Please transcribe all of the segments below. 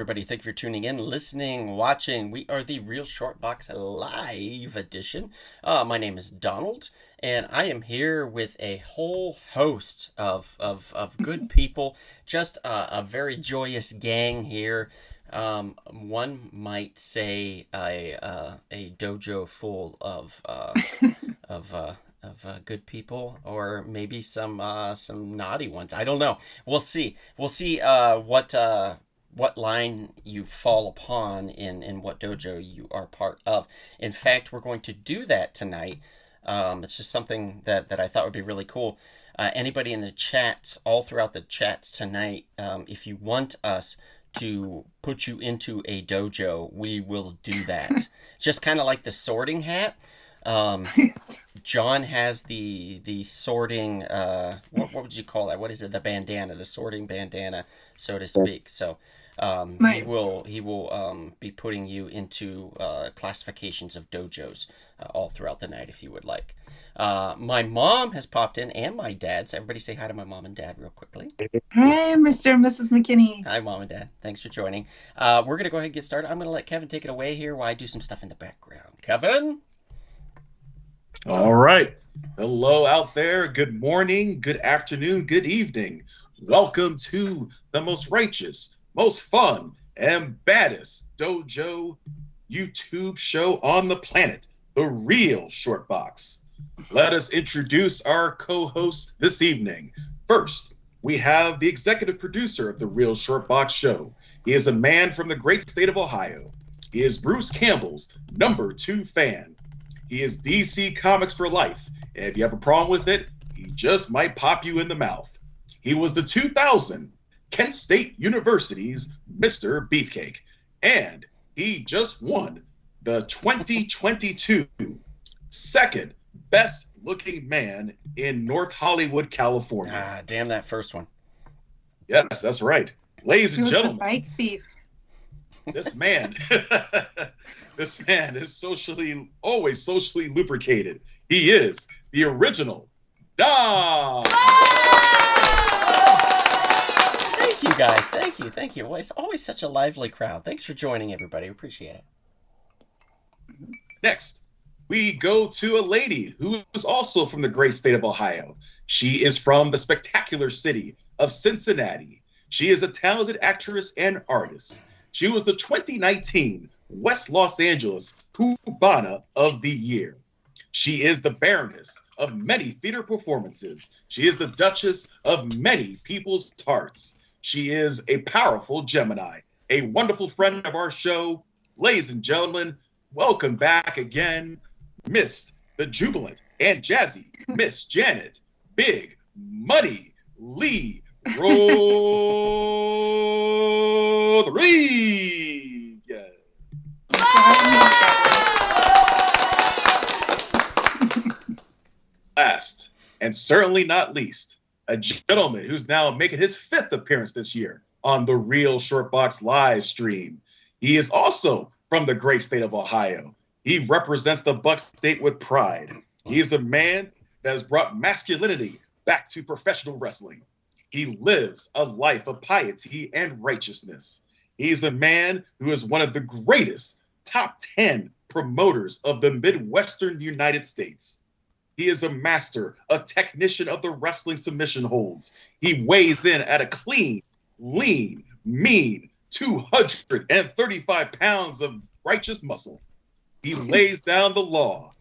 everybody. Thank you for tuning in, listening, watching. We are the Real Short Box Live edition. My name is Donald, and I am here with a whole host of good people. Just a very joyous gang here. One might say a dojo full of good people, or maybe some naughty ones. I don't know. We'll see. We'll see what line you fall upon in what dojo you are part of. In fact, we're going to do that tonight. It's just something that I thought would be really cool. Anybody in the chats, all throughout the chats tonight, if you want us to put you into a dojo, we will do that. Just kind of like the sorting hat. John has the sorting, what would you call that? What is it? The bandana, the sorting bandana, so to speak. So nice. He will be putting you into classifications of dojos all throughout the night if you would like. My mom has popped in, and my dad. So everybody say hi to my mom and dad real quickly. Hi, Mr. and Mrs. McKinney. Hi, Mom and Dad. Thanks for joining. We're going to go ahead and get started. I'm going to let Kevin take it away here while I do some stuff in the background. Kevin? All right. Hello out there. Good morning, good afternoon, good evening. Welcome to the most righteous, most fun, and baddest dojo YouTube show on the planet, The Real Short Box. Let us introduce our co-hosts this evening. First, we have the executive producer of The Real Short Box show. He is a man from the great state of Ohio. He is Bruce Campbell's #2 fan. He is DC Comics for life, and if you have a problem with it, he just might pop you in the mouth. He was the 2000 Kent State University's Mr. Beefcake, and he just won the 2022 second best looking man in North Hollywood, California. Damn that first one. Yes, that's right. Ladies and gentlemen. The bike thief. This man, is always socially lubricated. He is the original Dom. Thank you, guys. Thank you. Well, it's always such a lively crowd. Thanks for joining, everybody. Appreciate it. Next, we go to a lady who is also from the great state of Ohio. She is from the spectacular city of Cincinnati. She is a talented actress and artist. She was the 2019 West Los Angeles Cubana of the Year. She is the Baroness of many theater performances. She is the Duchess of many people's hearts. She is a powerful Gemini, a wonderful friend of our show. Ladies and gentlemen, welcome back again, Miss the jubilant and jazzy Miss Janet Big Money Lee Rodriguez. Last, and certainly not least, a gentleman who's now making his 5th appearance this year on the Real Short Box live stream. He is also from the great state of Ohio. He represents the Buck State with pride. He is a man that has brought masculinity back to professional wrestling. He lives a life of piety and righteousness. He is a man who is one of the greatest top 10 promoters of the Midwestern United States. He is a master, a technician of the wrestling submission holds. He weighs in at a clean, lean, mean 235 pounds of righteous muscle. He lays down the law.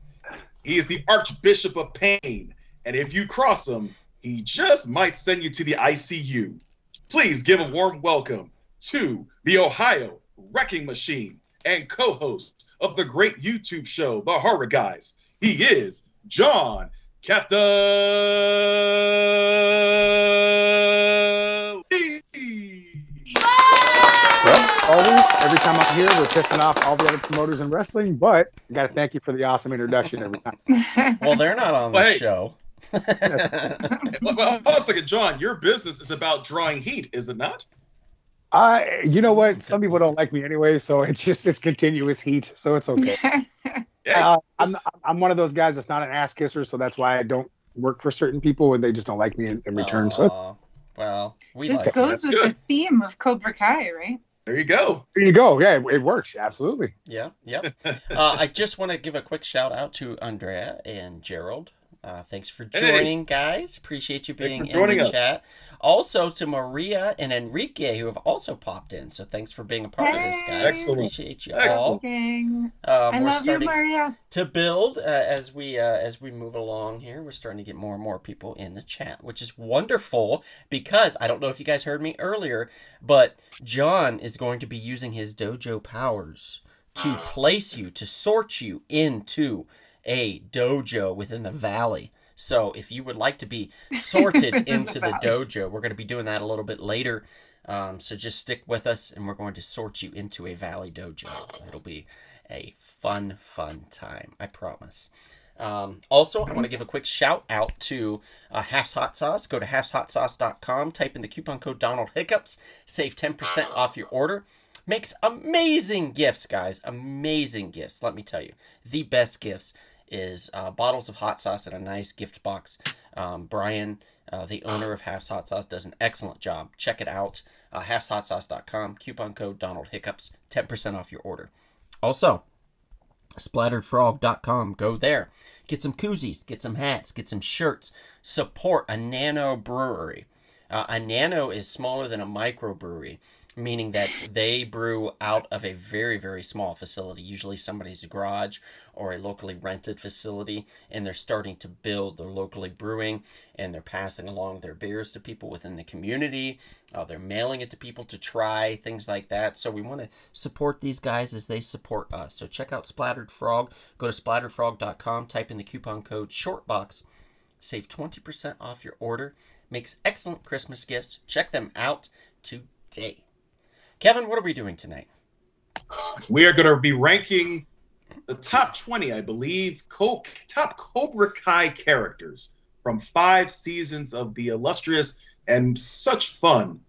He is the Archbishop of Pain. And if you cross him, he just might send you to the ICU. Please give a warm welcome to the Ohio Wrecking Machine and co-host of the great YouTube show, The Horror Guys. He is John Captain Lee. Well, always, every time I'm here, we're pissing off all the other promoters in wrestling, but I got to thank you for the awesome introduction every time. Well, they're not on the show. Well, hold on a second, John. Your business is about drawing heat, is it not? You know what? Some people don't like me anyway, so it's continuous heat, so it's okay. I'm one of those guys that's not an ass kisser, so that's why I don't work for certain people and they just don't like me in return. So well, this goes with the theme of Cobra Kai, right? There you go. There you go. Yeah, it works. Absolutely. Yeah, yep. I just want to give a quick shout out to Andrea and Gerald. Thanks for joining, guys. Appreciate you Thanks being for joining in the us. chat. Also to Maria and Enrique, who have also popped in. So thanks for being a part of this, guys. Excellent. Appreciate you Excellent. all. I We're love you, starting Maria. to build as we move along here. We're starting to get more and more people in the chat, which is wonderful because I don't know if you guys heard me earlier, but John is going to be using his dojo powers to place you, to sort you into a dojo within the valley. So if you would like to be sorted into the dojo, we're going to be doing that a little bit later. So just stick with us, and we're going to sort you into a valley dojo. It'll be a fun time, I promise. Also, I want to give a quick shout out to Half's Hot Sauce. Go to halfshotsauce.com, type in the coupon code Donald Hiccups, save 10% off your order. Makes amazing gifts, guys. Amazing gifts. Let me tell you, the best gifts is bottles of hot sauce in a nice gift box. Brian, the owner of Half's Hot Sauce, does an excellent job. Check it out. halfshotsauce.com, coupon code Donald Hiccups, 10% off your order. Also, splatteredfrog.com. Go there. Get some koozies, get some hats, get some shirts. Support a nano brewery. A nano is smaller than a microbrewery, meaning that they brew out of a very, very small facility, usually somebody's garage or a locally rented facility, and they're starting to build. They're locally brewing, and they're passing along their beers to people within the community. They're mailing it to people to try, things like that. So we want to support these guys as they support us. So check out Splattered Frog. Go to splatteredfrog.com, type in the coupon code SHORTBOX, save 20% off your order. Makes excellent Christmas gifts. Check them out today. Kevin, what are we doing tonight? We are going to be ranking the top 20, I believe, top Cobra Kai characters from 5 seasons of the illustrious and such fun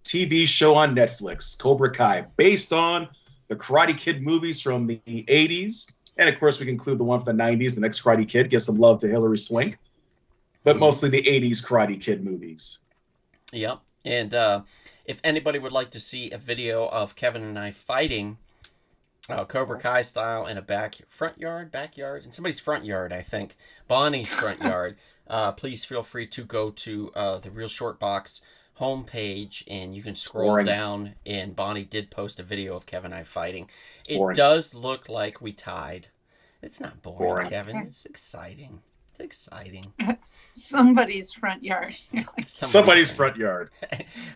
TV show on Netflix, Cobra Kai, based on the Karate Kid movies from the 80s. And, of course, we can include the one from the 90s, the next Karate Kid. Give some love to Hilary Swank. But mostly the 80s Karate Kid movies. Yep. And if anybody would like to see a video of Kevin and I fighting Cobra Kai style in a backyard, in somebody's front yard, I think, Bonnie's front yard, please feel free to go to the Real Short Box homepage, and you can scroll down, and Bonnie did post a video of Kevin and I fighting. It does look like we tied. It's not boring, Kevin. It's exciting. It's exciting. Somebody's front yard. Somebody's front yard.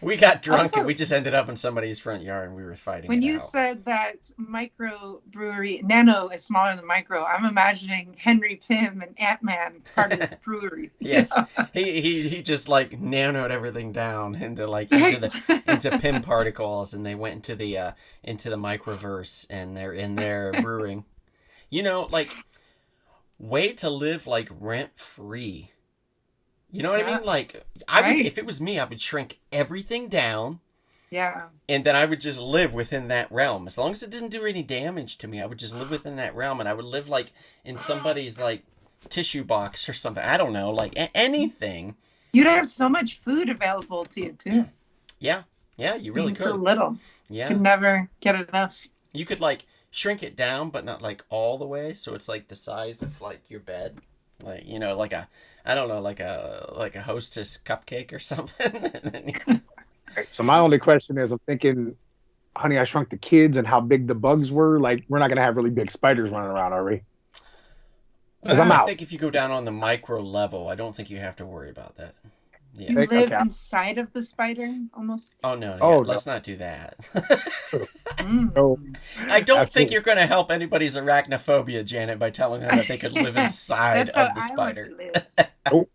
We got drunk and we just ended up in somebody's front yard and we were fighting. When you said that micro brewery, nano is smaller than micro, I'm imagining Henry Pym and Ant-Man part of this brewery. Yes. He just like nanoed everything down into Pym particles, and they went into the microverse, and they're in there brewing. You know, like, way to live like rent free. You know what I mean? Like, I would, if it was me, I would shrink everything down. Yeah. And then I would just live within that realm. As long as it doesn't do any damage to me, I would just live within that realm, and I would live like in somebody's like tissue box or something. I don't know, like anything. You'd have so much food available to you too. Yeah. Yeah, you really could. So little. Yeah. You could never get enough. You could like shrink it down, but not like all the way, so it's like the size of like your bed, like, you know, like a, I don't know, like a Hostess cupcake or something. So my only question is, I'm thinking, Honey, I Shrunk the Kids and how big the bugs were. Like, we're not gonna have really big spiders running around, are we? I think if you go down on the micro level, I don't think you have to worry about that. Yeah. You live inside of the spider, almost. Oh no! Oh, let's not do that. No. I don't think you're going to help anybody's arachnophobia, Janet, by telling them that they could live inside of the spider. Nope.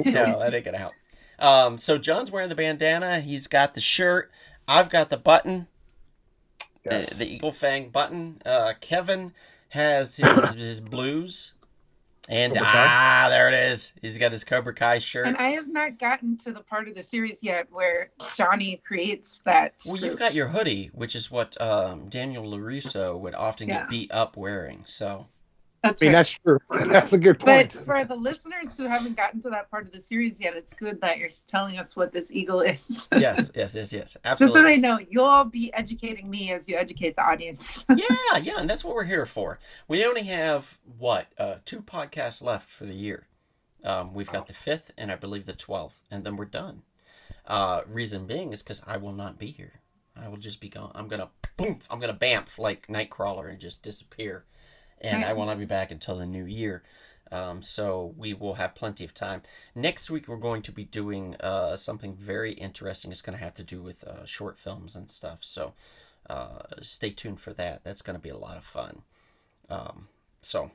No, that ain't going to help. So John's wearing the bandana. He's got the shirt. I've got the button, the Eagle Fang button. Kevin has his blues. And there it is. He's got his Cobra Kai shirt. And I have not gotten to the part of the series yet where Johnny creates that. Well, you've got your hoodie, which is what Daniel LaRusso would often get beat up wearing. So That's I mean, right. that's true. That's a good But point. for the listeners who haven't gotten to that part of the series yet, it's good that you're telling us what this eagle is. Yes, Just so absolutely. they know, you'll be educating me as you educate the audience. Yeah, and that's what we're here for. We only have, what, 2 podcasts left for the year. We've got the 5th and I believe the 12th, and then we're done. Reason being is because I will not be here. I will just be gone. I'm gonna bamf like Nightcrawler and just disappear, and I will not be back until the new year. So we will have plenty of time. Next week we're going to be doing something very interesting. It's going to have to do with short films and stuff. So stay tuned for that. That's going to be a lot of fun. So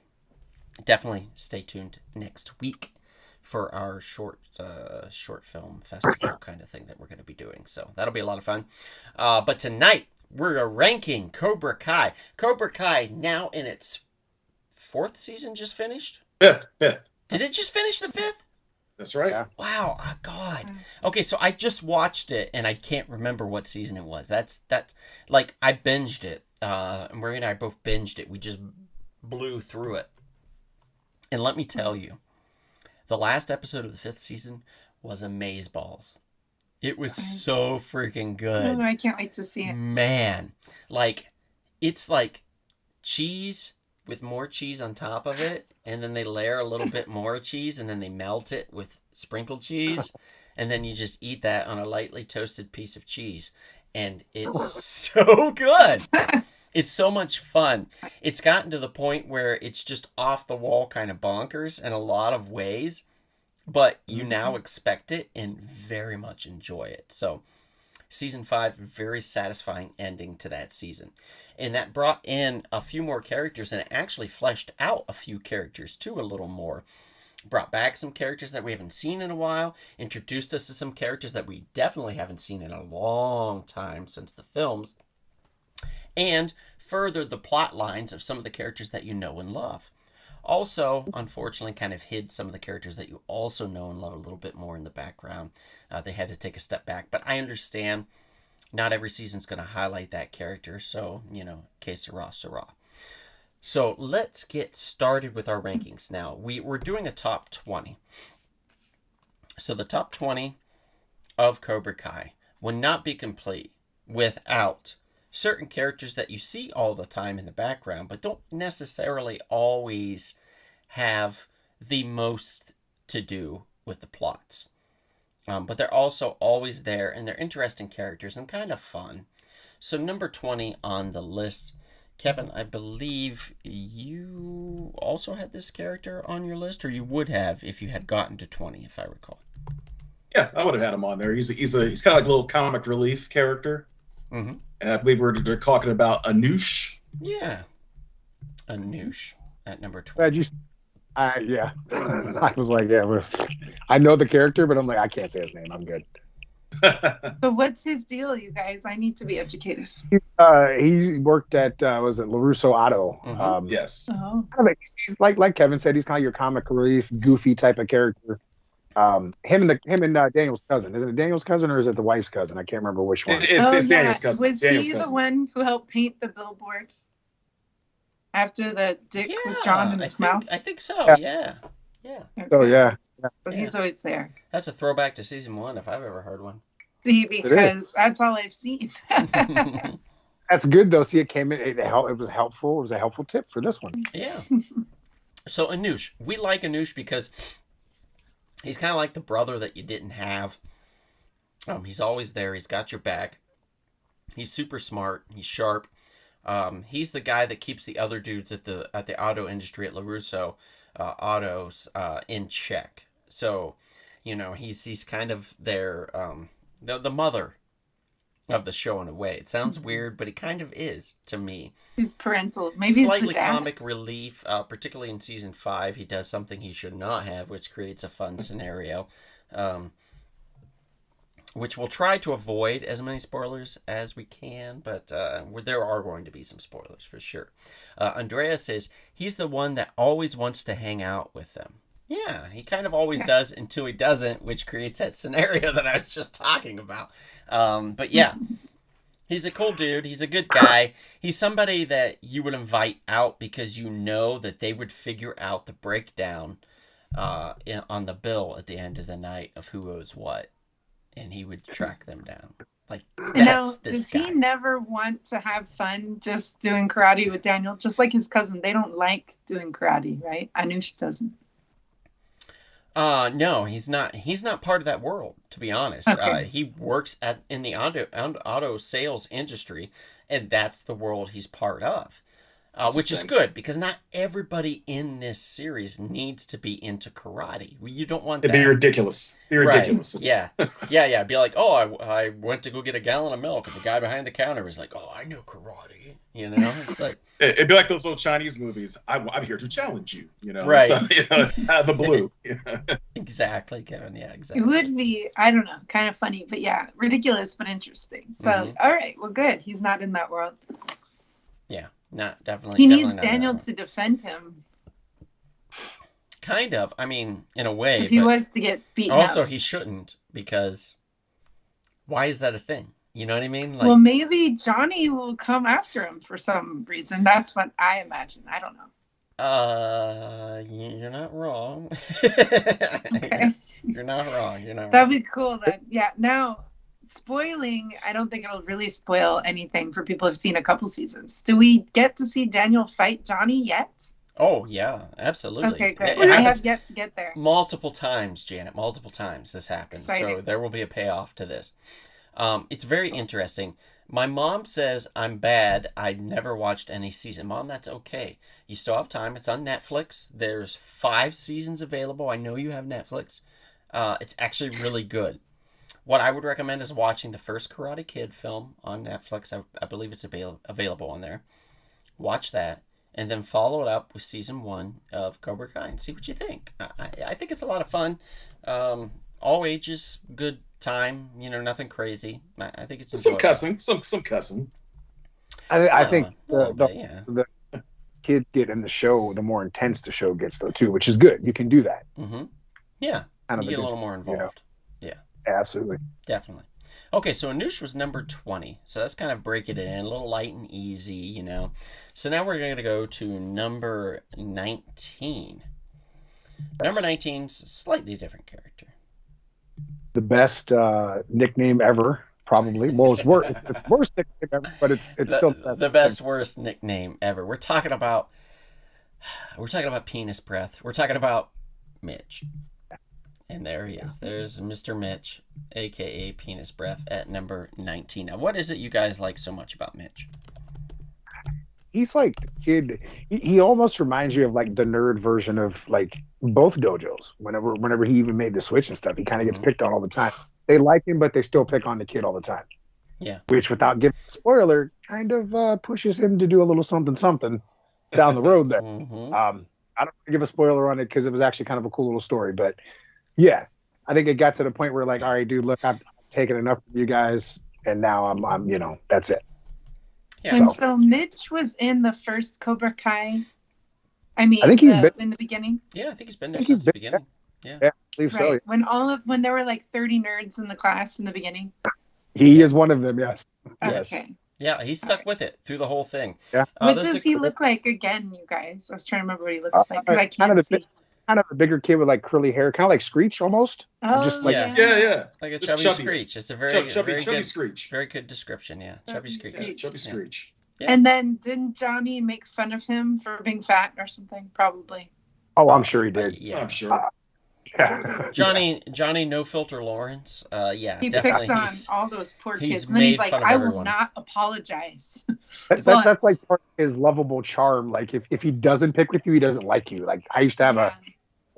definitely stay tuned next week for our short film festival kind of thing that we're going to be doing. So that'll be a lot of fun. But tonight we're ranking Cobra Kai. Cobra Kai now in its 4th season, just finished. Fifth. Did it just finish the 5th? That's right. Yeah. Wow, oh God. Okay, so I just watched it and I can't remember what season it was. That's like I binged it. And Marie and I both binged it. We just blew through it. And let me tell you, the last episode of the 5th season was amazeballs. It was so freaking good. Oh, I can't wait to see it. Man, like it's like cheese with more cheese on top of it, and then they layer a little bit more cheese, and then they melt it with sprinkled cheese, and then you just eat that on a lightly toasted piece of cheese, and it's so good. It's so much fun. It's gotten to the point where it's just off the wall kind of bonkers in a lot of ways, but you now expect it and very much enjoy it. So season 5, very satisfying ending to that season. And that brought in a few more characters, and it actually fleshed out a few characters too a little more. Brought back some characters that we haven't seen in a while, introduced us to some characters that we definitely haven't seen in a long time since the films, and furthered the plot lines of some of the characters that you know and love. Also, unfortunately, kind of hid some of the characters that you also know and love a little bit more in the background. They had to take a step back, but I understand not every season's going to highlight that character, so, que sera, sera. So let's get started with our rankings now. We're doing a top 20. So the top 20 of Cobra Kai would not be complete without certain characters that you see all the time in the background, but don't necessarily always have the most to do with the plots. But they're also always there, and they're interesting characters and kind of fun. So number 20 on the list, Kevin, I believe you also had this character on your list, or you would have if you had gotten to 20, if I recall. Yeah, I would have had him on there. He's kind of like a little comic relief character. Mm-hmm. And I believe they're talking about Anoush. Yeah. Anoush at number 20. Glad you. Yeah. I was like, yeah. I know the character, but I'm like, I can't say his name. I'm good. So what's his deal, you guys? I need to be educated. He worked at was it LaRusso Auto? Mhm. Yes. Oh. He's like Kevin said. He's kind of your comic relief, goofy type of character. Him and Daniel's cousin. Is it Daniel's cousin or is it the wife's cousin? I can't remember which one. It's Daniel's cousin. Was Daniel's he cousin. the one who helped paint the billboard after the dick was drawn in his mouth? I think so, yeah. So yeah. So he's always there. That's a throwback to season 1 if I've ever heard one. See, because that's all I've seen. That's good though. See, it came in. It was helpful. It was a helpful tip for this one. Yeah. So Anoush, we like Anoush because he's kind of like the brother that you didn't have. He's always there. He's got your back. He's super smart. He's sharp. He's the guy that keeps the other dudes at the auto industry at LaRusso Autos in check. So, he's kind of their the mother of the show in a way. It sounds weird, but it kind of is to me. He's parental. Maybe he's Slightly the dad. comic relief, particularly in season 5. He does something he should not have, which creates a fun scenario, which we'll try to avoid as many spoilers as we can, but there are going to be some spoilers for sure. Andrea says he's the one that always wants to hang out with them. Yeah, he kind of always does until he doesn't, which creates that scenario that I was just talking about. But yeah, He's a cool dude. He's a good guy. He's somebody that you would invite out because you know that they would figure out the breakdown on the bill at the end of the night of who owes what, and he would track them down. Like, that's this does guy. he never want to have fun just doing karate with Daniel? Just like his cousin, they don't like doing karate, right? Anush doesn't. No, he's not. He's not part of that world, to be honest. Okay. He works in the auto sales industry, and that's the world he's part of. Which is good because not everybody in this series needs to be into karate. You don't want that. It'd be ridiculous. Ridiculous. Yeah. It'd be like, oh, I went to go get a gallon of milk, and the guy behind the counter was like, oh, I know karate. You know, it's like it'd be like those little Chinese movies. I'm here to challenge you. You know, right? So, the blue. Exactly, Kevin. Yeah, exactly. It would be, I don't know, kind of funny, but yeah, ridiculous but interesting. So, all right, well, good. He's not in that world. Yeah. Not definitely. He definitely needs not Daniel that to defend him. Kind of. I mean, in a way. If he was to get beaten also, up. he shouldn't, because why is that a thing? You know what I mean? Well, maybe Johnny will come after him for some reason. That's what I imagine. I don't know. You're not wrong. Okay. You're not wrong. You're not That'd wrong. be cool then. Yeah. Now, spoiling, I don't think it'll really spoil anything for people who've seen a couple seasons. Do we get to see Daniel fight Johnny yet? Oh, yeah, absolutely. Okay, good. It I happens have yet to get there. multiple times, Janet. Multiple times this happens. So Exciting. there will be a payoff to this. It's very interesting. My mom says I'm bad. I never watched any season. Mom, that's okay. You still have time. It's on Netflix. There's 5 seasons available. I know you have Netflix. It's actually really good. What I would recommend is watching the first Karate Kid film on Netflix. I believe it's available on there. Watch that, and then follow it up with season 1 of Cobra Kai and see what you think. I think it's a lot of fun. All ages, good time. You know, nothing crazy. I think it's some enjoyable. cussing, some cussing. I think yeah. the kids get in the show, the more intense the show gets, though, too, which is good. You can do that. Mm-hmm. Yeah, Kind of you get a little more involved. Yeah. Absolutely. Definitely. Okay, so Anush was number 20. So that's kind of break it in, a little light and easy, you know. So now we're going to go to number 19. Number 19's a slightly different character. The best nickname ever, probably. Well, it's worse. It's the worst nickname ever, but it's still the best worst nickname ever. We're talking about penis breath. We're talking about Mitch. And there he is. There's Mr. Mitch, a.k.a. Penis Breath, at number 19. Now, what is it you guys like so much about Mitch? He's like the kid. He almost reminds you of like the nerd version of like both dojos. Whenever he even made the switch and stuff, he kind of gets picked on all the time. They like him, but they still pick on the kid all the time. Yeah. Which, without giving a spoiler, kind of pushes him to do a little something down the road there. Mm-hmm. I don't want to give a spoiler on it because it was actually kind of a cool little story, but yeah, I think it got to the point where like, all right, dude, look, I've taken enough of you guys, and now I'm that's it. Yeah. And so Mitch was in the first Cobra Kai. I think he's been in the beginning. Yeah, I think he's been there since the beginning. Yeah. I believe so. Right. When there were like 30 nerds in the class in the beginning. He is one of them. Yes. Yes. Okay. Yeah, he stuck with it through the whole thing. Yeah. What does he look like again, you guys? I was trying to remember what he looks like because I can't see. Kind of a bigger kid with like curly hair, kind of like Screech almost. Oh, just like Yeah. Like a Just chubby chubby. Screech. It's a very good, Screech. very good description. Yeah, chubby Screech. Chubby Screech. Yeah. And then didn't Johnny make fun of him for being fat or something? Probably. Oh, I'm sure he did. Yeah, I'm sure. Yeah. Johnny No Filter Lawrence. Yeah, He definitely. picked on all those poor he's kids. And then he's made like, fun of I will everyone. not apologize. That's like part of his lovable charm. Like if he doesn't pick with you, he doesn't like you. Like I used to have a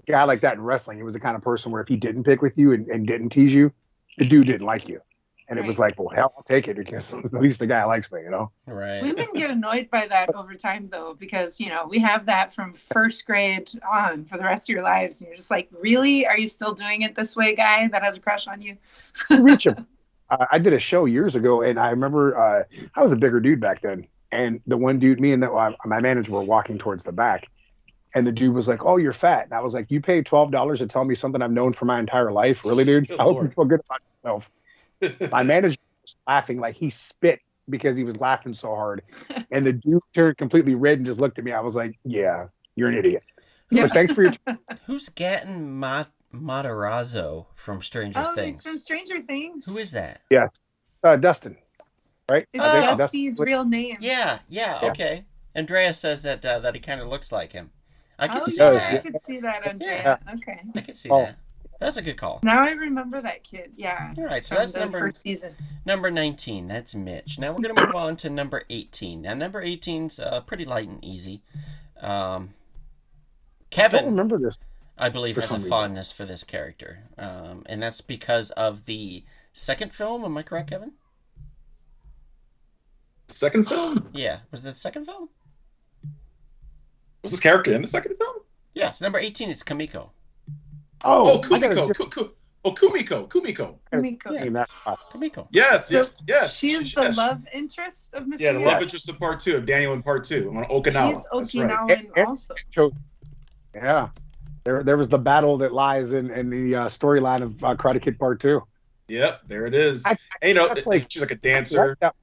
guy like that in wrestling. He was the kind of person where if he didn't pick with you and didn't tease you, the dude didn't like you. And it was like, well, hell, I'll take it because at least the guy likes me, you know? Right. Women get annoyed by that over time, though, because, you know, we have that from first grade on for the rest of your lives. And you're just like, really? Are you still doing it this way, guy that has a crush on you? Reach him. I did a show years ago, and I remember I was a bigger dude back then. And the one dude, me and my manager were walking towards the back. And the dude was like, oh, you're fat. And I was like, you paid $12 to tell me something I've known for my entire life? Really, dude? Good I hope Lord. you feel good about yourself. My manager was laughing like he spit because he was laughing so hard. And the dude turned completely red and just looked at me. I was like, yeah, you're an idiot. Yes. But thanks for your Who's Gatton Matarazzo from Stranger Oh, Things? he's from Stranger Things. Who is that? Yes. Dustin, right? It's I think Dusty's real name. Yeah, okay. Andrea says that that he kind of looks like him. I could Oh, see yeah, I that. could see that, Andrea. Yeah. Okay. I could see Oh. that. That's a good call. Now I remember that kid. Yeah. All right, so From that's the first season. number 19. That's Mitch. Now we're going to move on to number 18. Now, number 18's pretty light and easy. I don't Kevin, remember this. I believe, for has a some reason. fondness for this character. And that's because of the second film. Am I correct, Kevin? Second film? Yeah. Was it the second film? Was this character in the second film? Yes. Number 18 is Kamiko. Oh, I got a Kumiko. different Kumiko. Kumiko. Yeah. name. That's Kamiko. Yes, So yes. She is the love interest of Mr. Yeah, the Yes. love interest of part 2 of Daniel in part 2 on Okinawa. She's That's right. Okinawan And- also. Yeah. There was the battle that lies in the storyline of Karate Kid Part 2. Yep, there it is. I- And, you know, that's like- she's like a I dancer. like that.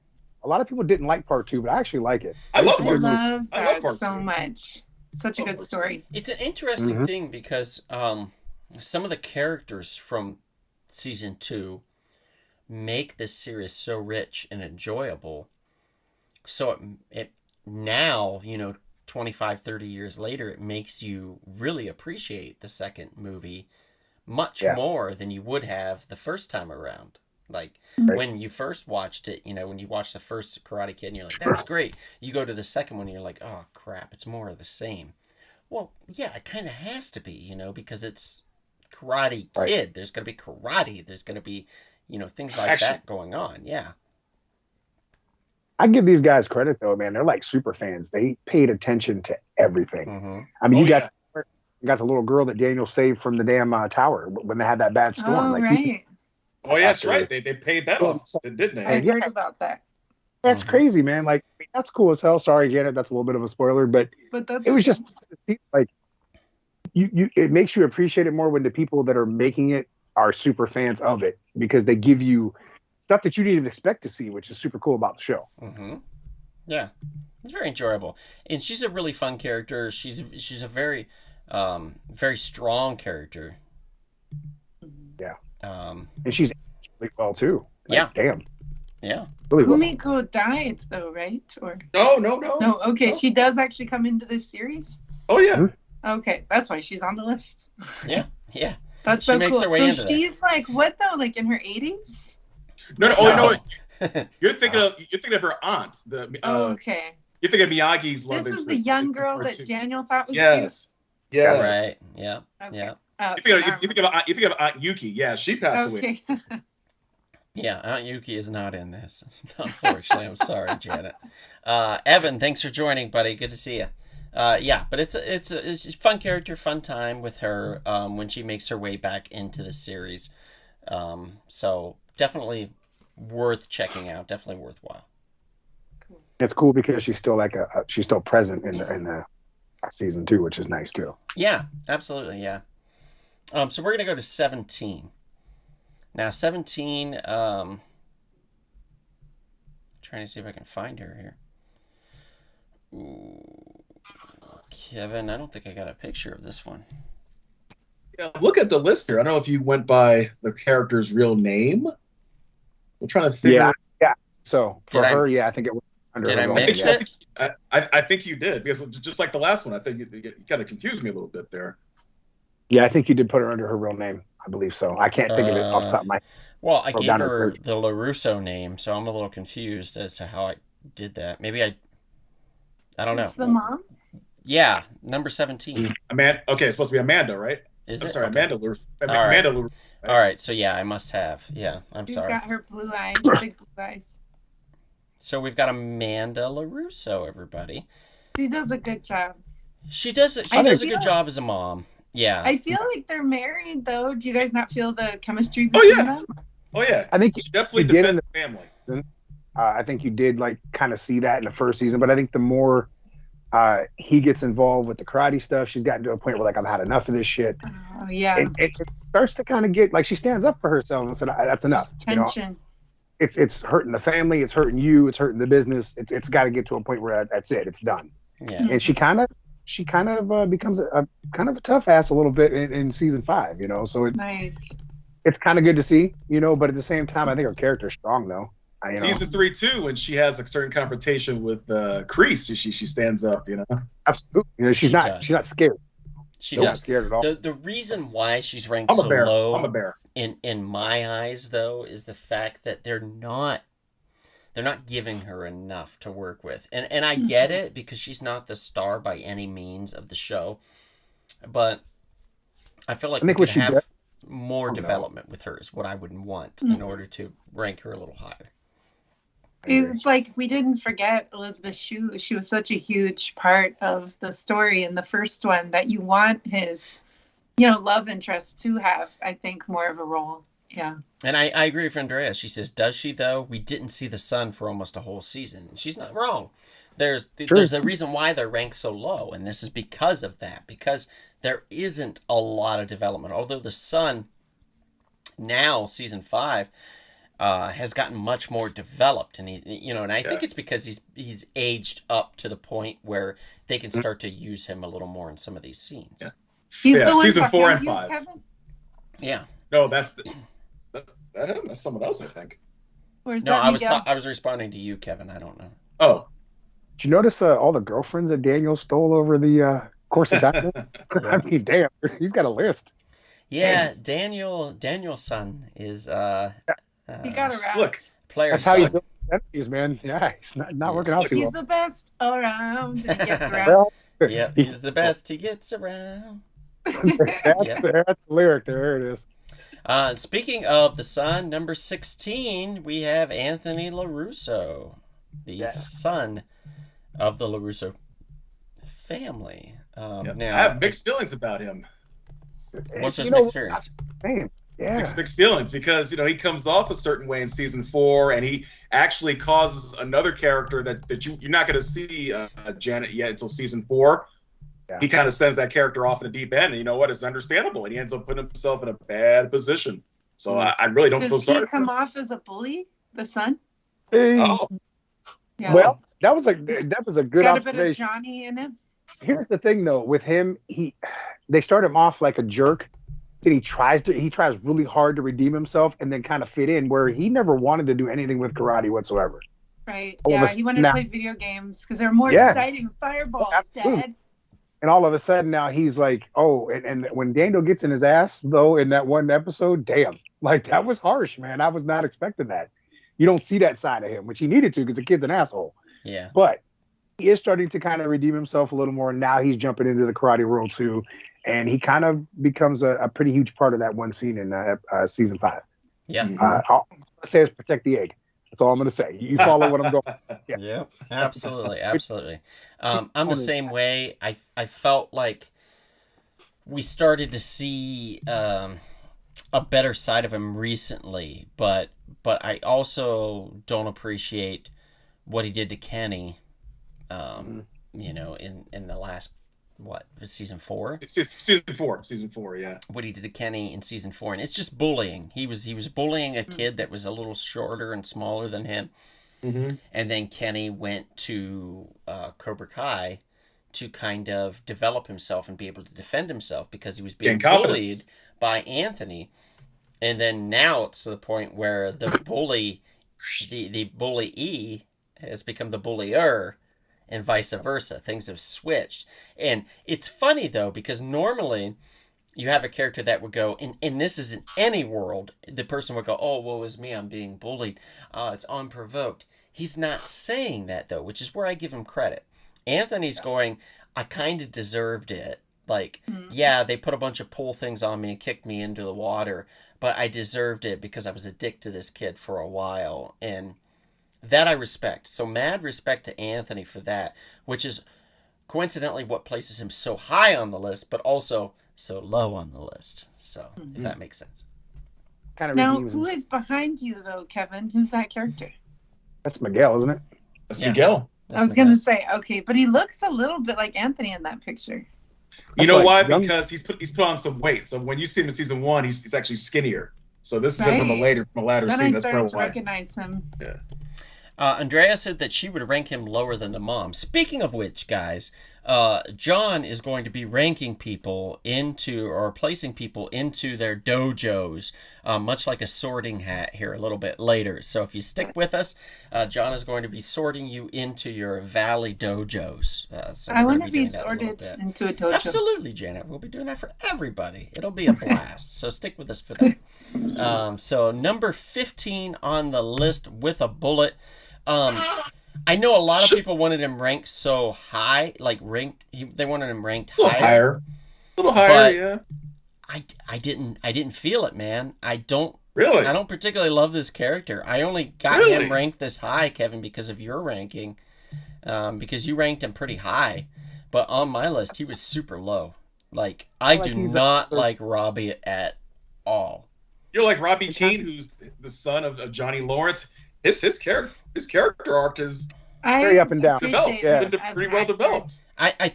A lot of people didn't like Part 2, but I actually like it. I love It's a I Part good two. movie. love I love that part so two. much. Such a Love good part two. story. It's an interesting Mhm. thing because some of the characters from season 2 make this series so rich and enjoyable. So it now, 25, 30 years later, it makes you really appreciate the second movie much Yeah. more than you would have the first time around. Like Right. when you first watched it, when you watched the first Karate Kid and you're like, that's great. You go to the second one and you're like, oh crap, it's more of the same. Well, yeah, it kind of has to be, because it's Karate Kid. Right. There's going to be karate. There's going to be, things like Action. that going on. Yeah. I give these guys credit though, man. They're like super fans. They paid attention to everything. Mm-hmm. I mean, Oh, you got the little girl that Daniel saved from the damn tower when they had that bad storm. Oh, like, right. Oh, yeah, that's Absolutely. right. They paid that off, didn't they? I Yeah. heard about that. That's Mhm. crazy, man. Like, I mean, that's cool as hell. Sorry, Janet, that's a little bit of a spoiler, but But that's it was just it seems like it makes you appreciate it more when the people that are making it are super fans of it because they give you stuff that you didn't even expect to see, which is super cool about the show. Mm-hmm. Yeah, it's very enjoyable, and she's a really fun character. She's a very, very strong character. Yeah. Um. And she's really well too. Like, Yeah. Damn. Yeah. Really well. Kumiko died though, right? Or No. no? Okay, No. she does actually come into this series. Oh, yeah. Okay, that's why she's on the list. Yeah. Yeah. That's She so makes cool. her way So into that. she's like what though? Like in her 80s? No. No. You're thinking of her aunt. Okay. You're thinking of Miyagi's love This is interest the young in girl part that two. Daniel thought was Yes. Yes. Right. Yeah. cute. Okay. Yeah. You think of Aunt Yuki. Yeah, she passed away. Okay. Yeah. Aunt Yuki is not in this, unfortunately. I'm sorry, Janet. Evan, thanks for joining, buddy. Good to see you. Yeah, but it's a fun character, fun time with her when she makes her way back into the series. So definitely worth checking out. Definitely worthwhile. It's cool because she's still like she's still present in the season 2, which is nice too. Yeah, absolutely. Yeah. So we're gonna go to 17. Now 17. Trying to see if I can find her here. Ooh, Kevin, I don't think I got a picture of this one. Yeah, look at the list here. I don't know if you went by the character's real name. I'm trying to figure. Yeah. So for Did I- her, yeah, I think it was under did her I role. mix Yeah. it? I think you did because just like the last one, I think you kind of confused me a little bit there. Yeah, I think you did put her under her real name. I believe so. I can't think of it off the top of my. Well, I Or gave down her her- the LaRusso name, so I'm a little confused as to how I did that. Maybe I don't know. It's the mom. Yeah, number 17. Amanda. Okay, it's supposed to be Amanda, right? Is I'm it? sorry, Okay. Amanda. right. Amanda Lewis. All right, so yeah, I must have. Yeah, I'm She's sorry. got her blue eyes, big blue eyes. So we've got Amanda LaRusso, everybody. She does a good job. She does it. She I does a feel good like- job as a mom. Yeah. I feel like they're married though. Do you guys not feel the chemistry Oh, between yeah. them? Oh yeah, I think she definitely you did defends in the family. I think you did like kind of see that in the first season, but I think the more he gets involved with the karate stuff, she's gotten to a point where like I've had enough of this shit. Oh yeah. It starts to kind of get like she stands up for herself and said, "That's enough." There's You know? tension. it's hurting the family, it's hurting you, it's hurting the business. It's got to get to a point where that's it, it's done. Yeah. And she kind of becomes a kind of a tough ass a little bit in season 5, So Nice. it's kind of good to see, But at the same time, I think her character's strong though. Season 3 too, when she has a certain confrontation with Kreese, she stands up, Absolutely. She's not scared. She Not does. scared at all. The reason why she's ranked I'm so a bear. low I'm a bear. in my eyes, though, is the fact that they're not giving her enough to work with. And I get it, because she's not the star by any means of the show. But I feel like we could have more development with her is what I would want in order to rank her a little higher. It's like we didn't forget Elizabeth Shue. She was such a huge part of the story in the first one that you want his, love interest to have, I think, more of a role. Yeah. And I agree with Andrea. She says, does she, though? We didn't see the sun for almost a whole season. She's not wrong. There's a reason why they're ranked so low, and this is because of that, because there isn't a lot of development. Although the sun, now, season 5, has gotten much more developed, and I think it's because he's aged up to the point where they can start to use him a little more in some of these scenes. Yeah. He's the one season 4 and you, 5. Kevin? Yeah. No, that's someone else, I think. Or is No, that I was responding to you, Kevin. I don't know. Oh, Did you notice all the girlfriends that Daniel stole over the course of time? I mean, damn, he's got a list. Yeah, Daniel's son is he got around. look, player That's how you son. build enemies, man. Yeah, he's not working out too He's well. the best around. And he gets around. Well, Yeah, he's the best. He gets around. that's the lyric. There it is. Speaking of the son, number 16, we have Anthony LaRusso, the son of the LaRusso family. Now, I have mixed feelings about him. What's his mixed feelings? Same. Yeah. Mixed feelings because he comes off a certain way in season 4, and he actually causes another character that you're not going to see Janet yet until season 4. Yeah. He kind of sends that character off in the deep end, and you know what? It's understandable, and he ends up putting himself in a bad position. So I really don't feel sorry. Does he come off as a bully, the son? Oh, Yeah. Well, that was a good got observation. a bit of Johnny in him. Here's the thing, though, with him, they start him off like a jerk. Then he tries really hard to redeem himself and then kind of fit in, where he never wanted to do anything with karate whatsoever. Right. All Yeah, of a he wanted to play video games because they're more exciting. Fireballs, absolutely. Dad. And all of a sudden now he's like, oh, and when Daniel gets in his ass, though, in that one episode, damn, like that was harsh, man. I was not expecting that. You don't see that side of him, which he needed to because the kid's an asshole. Yeah. But he is starting to kind of redeem himself a little more. And now he's jumping into the karate world too. And he kind of becomes a pretty huge part of that one scene in season 5. Yeah. All I'm going to say is protect the egg. That's all I'm going to say. You follow what I'm going. Yeah, absolutely. I'm the same way. I felt like we started to see a better side of him recently, but I also don't appreciate what he did to Kenny. In the last season 4? Season 4, yeah. What he did to Kenny in season 4, and it's just bullying. He was bullying a kid that was a little shorter and smaller than him. Mm-hmm. And then Kenny went to Cobra Kai to kind of develop himself and be able to defend himself because he was being bullied by Anthony. And then now it's to the point where the bully, the bullyee has become the bullier, and vice versa. Things have switched. And it's funny, though, because normally you have a character that would go, and this is in any world, the person would go, oh, woe is me, I'm being bullied. It's unprovoked. He's not saying that, though, which is where I give him credit. Anthony's going, I kind of deserved it. Like, yeah, they put a bunch of pull things on me and kicked me into the water, but I deserved it because I was a dick to this kid for a while. And that I respect. So mad respect to Anthony for that, which is coincidentally what places him so high on the list, but also so low on the list. So if that makes sense. Kind of now, who is behind you, though, Kevin? Who's that character? That's Miguel, isn't it? That's Miguel. I was going to say, okay, but he looks a little bit like Anthony in that picture. You know why? Because he's put on some weight. So when you see him in season 1, he's actually skinnier. So this is it from a later Then scene. I That's started probably to why. recognize him. Yeah. Andrea said that she would rank him lower than the mom. Speaking of which, guys, John is going to be ranking people into or placing people into their dojos, much like a sorting hat here a little bit later. So if you stick with us, John is going to be sorting you into your Valley dojos. So I want to be sorted into a dojo. Absolutely, Janet. We'll be doing that for everybody. It'll be a blast. So stick with us for that. So number 15 on the list with a bullet. I know a lot of people wanted him ranked so high, like they wanted him ranked higher. A little higher, yeah. I didn't feel it, man. I don't particularly love this character. I only got him ranked this high, Kevin, because of your ranking, because you ranked him pretty high. But on my list, he was super low. Like I do not like Robbie at all. You're like Robbie Keane, who's the son of Johnny Lawrence. His character arc is very up and down. Developed, pretty well developed. I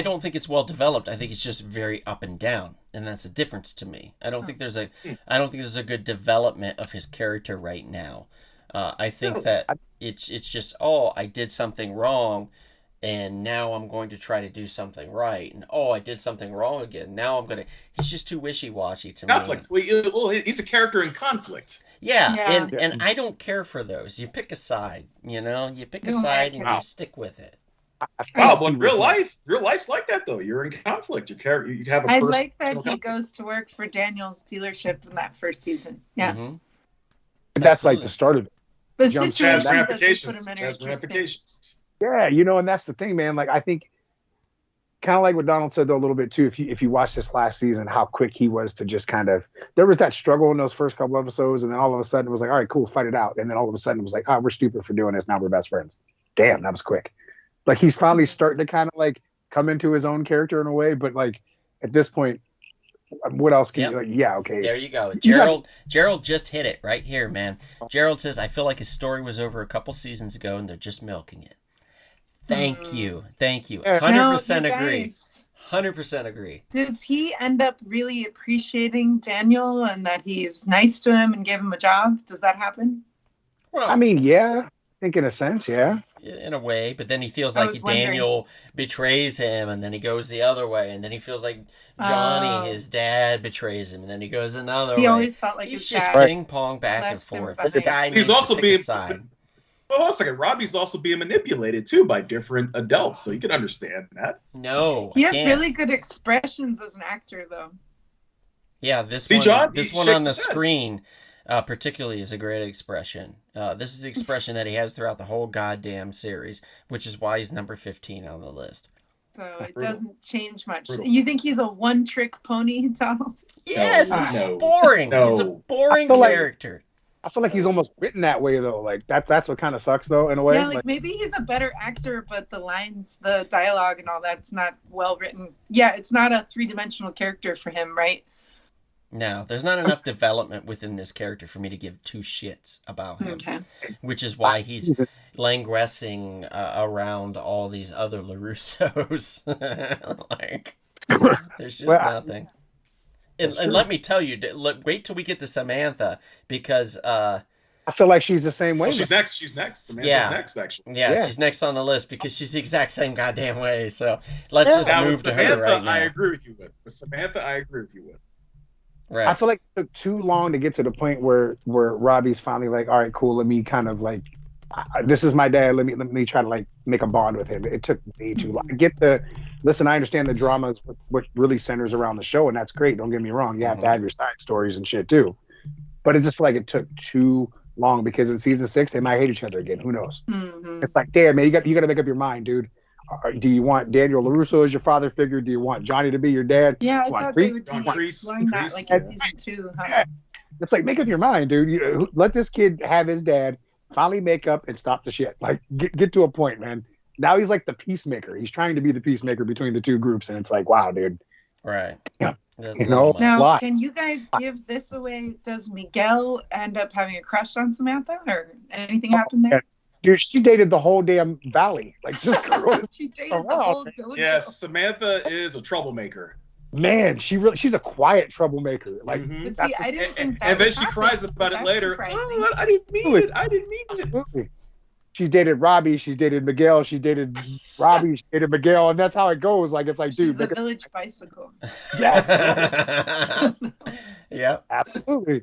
don't think it's well developed. I think it's just very up and down, and that's a difference to me. I don't think there's a good development of his character right now. I think that it's just I did something wrong, and now I'm going to try to do something right. And I did something wrong again. Now I'm gonna. He's just too wishy-washy to conflict. me. Well, he's a character in conflict. Yeah, and I don't care for those. You pick a side, You pick a side and you stick with it. Wow, but real life's like that though. You're in conflict. You have a. I like that he goes to work for Daniel's dealership in that first season. Yeah, that's like the start of it. The situation ramifications. Yeah, and that's the thing, man. Like I think, kind of like what Donald said though a little bit too. If you watch this last season, how quick he was to just kind of, there was that struggle in those first couple episodes, and then all of a sudden it was like, all right, cool, fight it out, and then all of a sudden it was like, we're stupid for doing this. Now we're best friends. Damn, that was quick. Like he's finally starting to kind of like come into his own character in a way, but like at this point, what else can you like? Yeah, okay. There you go. Gerald just hit it right here, man. Gerald says, I feel like his story was over a couple seasons ago and they're just milking it. Thank you. 100% agree. 100% agree. Does he end up really appreciating Daniel and that he's nice to him and gave him a job? Does that happen? Well, I mean, yeah. I think in a sense, yeah. In a way, but then he feels like Daniel betrays him, and then he goes the other way, and then he feels like Johnny, his dad, betrays him, and then he goes another way. He always felt like he's just ping pong back and forth. This guy needs to pick a side. Well, hold on a second. Robbie's also being manipulated too by different adults, so you can understand that. No, he has really good expressions as an actor, though. Yeah, this one on the screen. Particularly is a great expression. This is the expression that he has throughout the whole goddamn series, which is why he's number 15 on the list. So it doesn't change much. You think he's a one-trick pony, Donald? Yes, he's boring. No. He's a boring character. I feel like he's almost written that way, though. Like that's what kind of sucks, though, in a way. Yeah, like maybe he's a better actor, but the lines, the dialogue, and all that's not well written. Yeah, it's not a three-dimensional character for him, right? No, there's not enough development within this character for me to give two shits about him. Okay. Which is why he's languishing around all these other LaRussos. Like, there's just nothing. And let me tell you, wait till we get to Samantha, because... I feel like she's the same way. Well, she's next. Samantha's next, actually. Yeah, she's next on the list because she's the exact same goddamn way. So let's just move to her right now. I agree with you with. With Samantha, I agree with you with. Right. I feel like it took too long to get to the point where Robbie's finally like, all right, cool. Let me kind of like, this is my dad. Let me try to like make a bond with him. It took way too long. I understand the drama is what really centers around the show, and that's great. Don't get me wrong. You have to have your side stories and shit too. But it just feel like it took too long because in season 6 they might hate each other again. Who knows? Mm-hmm. It's like, damn man, you got to make up your mind, dude. Do you want Daniel LaRusso as your father figure? Do you want Johnny to be your dad? Yeah, I thought they would be exploring that like in season 2. Huh? Yeah. It's like, make up your mind, dude. Let this kid have his dad, finally make up and stop the shit. Like, get to a point, man. Now he's like the peacemaker. He's trying to be the peacemaker between the two groups, and it's like, wow, dude. Right. Yeah. Now, can you guys give this away? Does Miguel end up having a crush on Samantha, or anything happen there? Dude, she dated the whole damn valley. Like, just she dated the whole dojo. Yes, Samantha is a troublemaker. man, she's a quiet troublemaker. Like, Mhm. But see, I didn't think that And then would she happen, cries so about it that's later. surprising. Oh, I didn't mean it. I didn't mean it. absolutely. She's dated Robbie, she's dated Miguel, she's dated Robbie, she dated Miguel, and that's how it goes. Like, it's like, She's dude, the make village bicycle. yes, Yep. absolutely.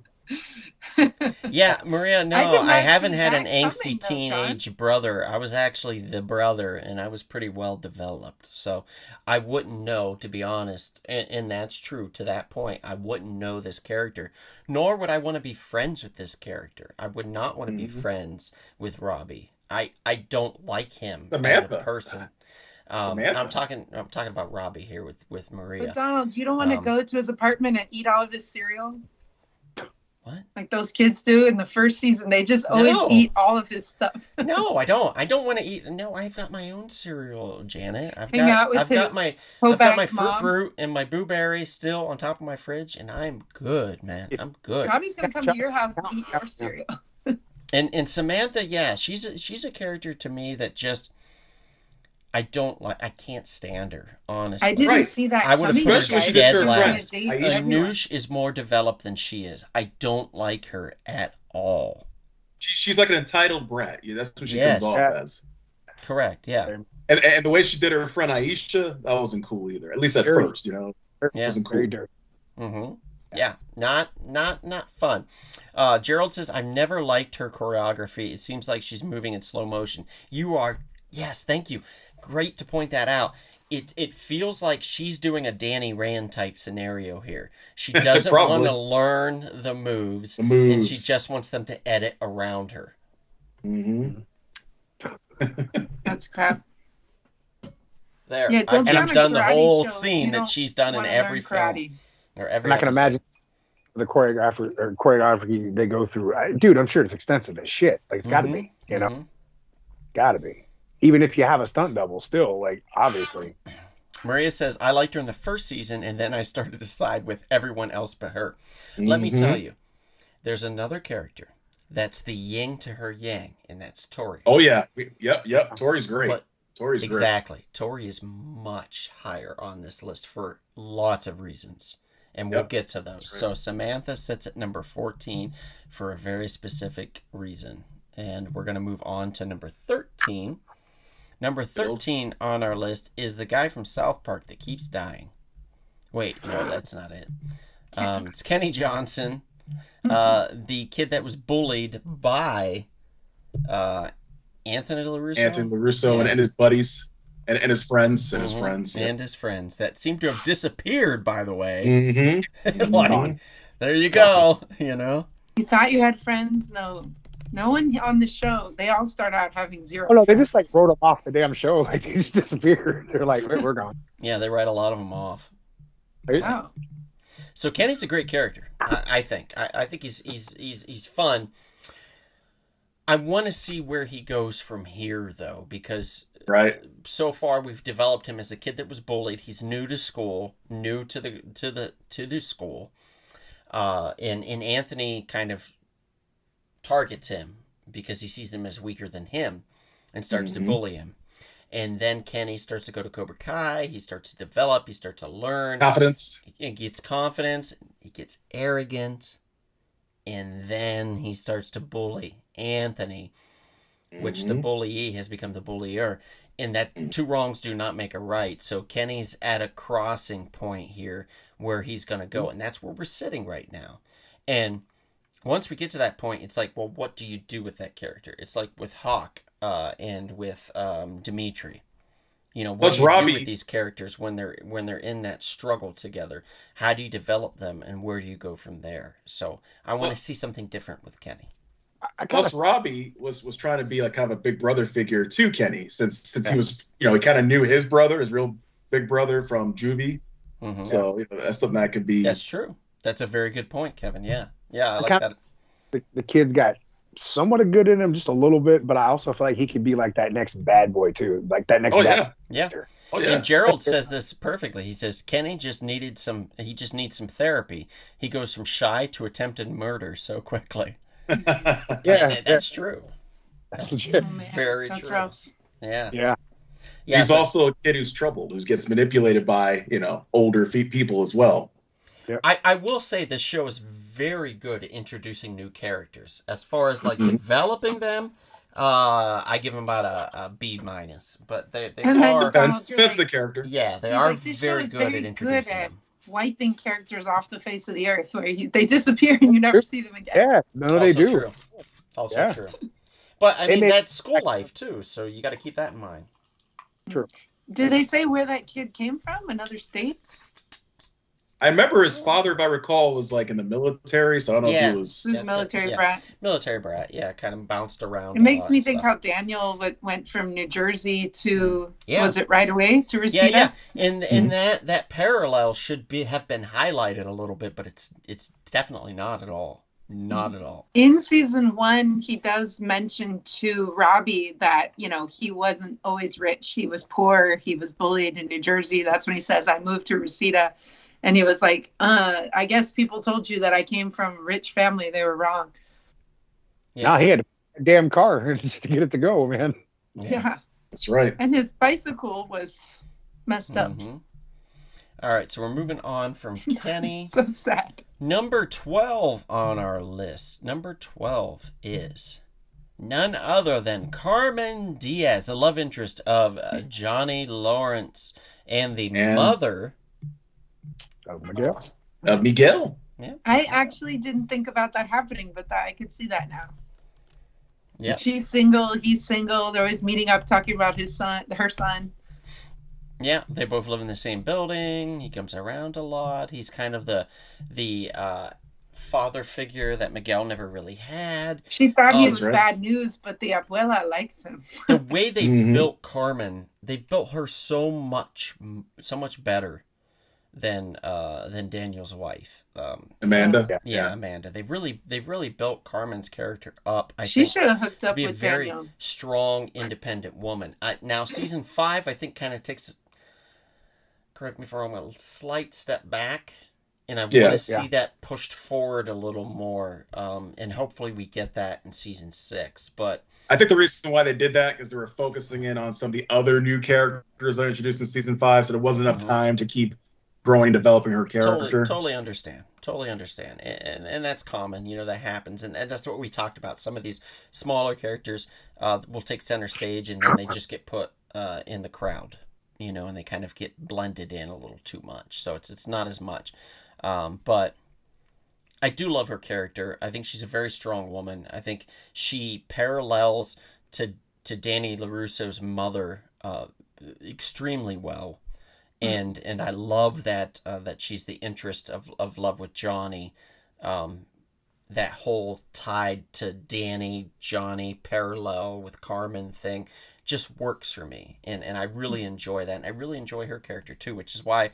Yeah, Maria, no, I did I not haven't see had an that angsty coming, though, teenage brother. I was actually the brother, and I was pretty well developed. So I wouldn't know, to be honest. And that's true to that point. I wouldn't know this character, nor would I want to be friends with this character. I would not want to be friends with Robbie. I don't like him as a Samantha. person. Samantha. I'm talking about Robbie here with Maria. But Donald, you don't want to Um, go to his apartment and eat all of his cereal What? like those kids do in the first season. They just always No. eat all of his stuff. No, I don't. I don't want to eat. No, I've got my own cereal, Janet. Hang out with I've got his my I've Hoback got my fruit mom. brute and my blueberry still on top of my fridge, and I'm good, man. I'm good. Robbie's gonna come to your house and eat your cereal. And Samantha, yeah, she's a character to me that just I don't like. I can't stand her, honestly. I didn't Right. see that I would have coming. put her Especially when she guys. did dead her She was gonna last. date Aisha. everyone. Anoush is more developed than she is. I don't like her at all. She's like an entitled brat. Yeah, that's what she Yes. comes off as. Correct. Yeah. And the way she did her friend Aisha, that wasn't cool either. At least at Very- first, you know, Yeah. it wasn't cool. Very dirty. Mm-hmm. Yeah, not fun. Gerald says, I've never liked her choreography. It seems like she's moving in slow motion. Yes, thank you. Great to point that out. It feels like she's doing a Danny Rand type scenario here. She doesn't Probably. want to learn the moves, The moves. and she just wants them to edit around her. Mm-hmm. That's crap. There, Yeah, I've don't be just on a done the karate whole show if scene you that don't she's done in wanna every learn film karate. or every. I'm not gonna episode. imagine the choreography they go through. Dude, I'm sure it's extensive as shit. Like, it's got to be, you know, Mhm. got to be. Even if you have a stunt double, still, like, obviously. Maria says, I liked her in the first season, and then I started to side with everyone else but her. Let me Mhm. tell you, there's another character that's the yin to her yang, and that's Tori. Oh yeah, yep. Tori's great. But- Tori's great. Exactly. Tori is much higher on this list for lots of reasons, and we'll Yep. get to those. That's right. So Samantha sits at number 14 for a very specific reason, and we're going to move on to number 13. Number 13 on our list is the guy from South Park that keeps dying. Wait, no, that's not it. It's Kenny Johnson, the kid that was bullied by Anthony LaRusso. Anthony LaRusso Yeah. and his buddies and his friends and his Mhm. friends. And his friends that seem to have disappeared, by the way. Mm-hmm. Like, there you go, you know? You thought you had friends? No one on the show. They all start out having zero. Oh, no, they just, like, friends. wrote them off the damn show. Like, they just disappeared. They're like, we're gone. Yeah, they write a lot of them off. Oh, So Kenny's a great character, I think. I think he's fun. I want to see where he goes from here, though, because Right. so far we've developed him as the kid that was bullied. He's new to school, new to the school, and Anthony kind of targets him because he sees him as weaker than him, and starts to Mhm. bully him. And then Kenny starts to go to Cobra Kai. He starts to develop. He starts to learn. Confidence. He gets confidence. He gets arrogant, and then he starts to bully Anthony, which the Mhm. bullyee has become the bullier, and that two wrongs do not make a right. So Kenny's at a crossing point here where he's going to go, and that's where we're sitting right now. And once we get to that point, it's like, well, what do you do with that character? It's like with Hawk and with Dimitri. You know, what Plus do you Robbie- do with these characters when they're in that struggle together? How do you develop them, and where do you go from there? So I want Well- to see something different with Kenny. I kind Plus, of, Robbie was trying to be like kind of a big brother figure to Kenny, since he was, you know, he kind of knew his brother, his real big brother from Juvie. Mhm. So you know, that's something that could be. That's true. That's a very good point, Kevin. Yeah, I like kind- that. the kid's got somewhat of good in him, just a little bit, but I also feel like he could be like that next bad boy, too. Like that next Oh bad yeah. Yeah. Oh yeah. And Gerald says this perfectly. He says Kenny just needs some therapy. He goes from shy to attempted murder so quickly. Yeah, And that's true. That's legit. oh man, Very that's true. rough. Yeah. Yeah. Yeah, He's so also a kid who's troubled, who gets manipulated by, older people as well. I will say this show is very good at introducing new characters. As far as like Mhm. developing them, I give them about a B minus. But they And then are Depends, Donald, you're depends on like, the character. yeah, they he's are like, this show very is good at very good introducing at them. wiping characters off the face of the earth, where they disappear and you never see them again. Yeah, no, they Also do. true. Also Yeah. true. But I They mean make- that's school life too, so you got to keep that in mind. True. Did they say where that kid came from? Another state? I remember his father, if I recall, was like in the military, so I don't know if Yeah. he was. Who's That's it, military yeah. brat? Military brat, yeah, kind of bounced around. It makes a lot me and think stuff. how Daniel went from New Jersey to, Yeah. was it right away to Yeah, Reseda? yeah, and that parallel should have been highlighted a little bit, but it's definitely not at all. Not at all. In season 1, he does mention to Robbie that, he wasn't always rich. He was poor. He was bullied in New Jersey. That's when he says, I moved to Reseda. And he was like, I guess people told you that I came from a rich family. They were wrong. Yeah. Nah, he had a damn car just to get it to go, man. Yeah. That's right. And his bicycle was messed up. Mhm. All right, so we're moving on from Kenny. So sad. Number 12 on our list. Number 12 is none other than Carmen Diaz, the love interest of Johnny Lawrence, and the And- mother. Oh, Miguel. Miguel. Yeah. I actually didn't think about that happening, but I could see that now. Yeah. She's single. He's single. They're always meeting up, talking about her son. Yeah, they both live in the same building. He comes around a lot. He's kind of the father figure that Miguel never really had. She thought he Oh, was that's right. bad news, but the abuela likes him. The way they've Mhm. built Carmen, they've built her so much better than Daniel's wife. Amanda. Yeah, Amanda. They've really built Carmen's character up. I She think should have hooked to up be a with very Daniel. strong, independent woman. Now, season 5, I think, kind of takes, correct me if I'm wrong, a slight step back, and I want to see that pushed forward a little more. And hopefully we get that in season 6. But I think the reason why they did that is they were focusing in on some of the other new characters that are introduced in season 5, so there wasn't enough time to keep growing and developing her character. Totally understand. And that's common, that happens. And that's what we talked about. Some of these smaller characters will take center stage, and then they just get put in the crowd, and they kind of get blended in a little too much. So it's not as much. But I do love her character. I think she's a very strong woman. I think she parallels to Danny LaRusso's mother extremely well. And I love that she's the interest of love with Johnny. That whole tied to Danny, Johnny parallel with Carmen thing just works for me. And I really enjoy that. And I really enjoy her character too, which is why,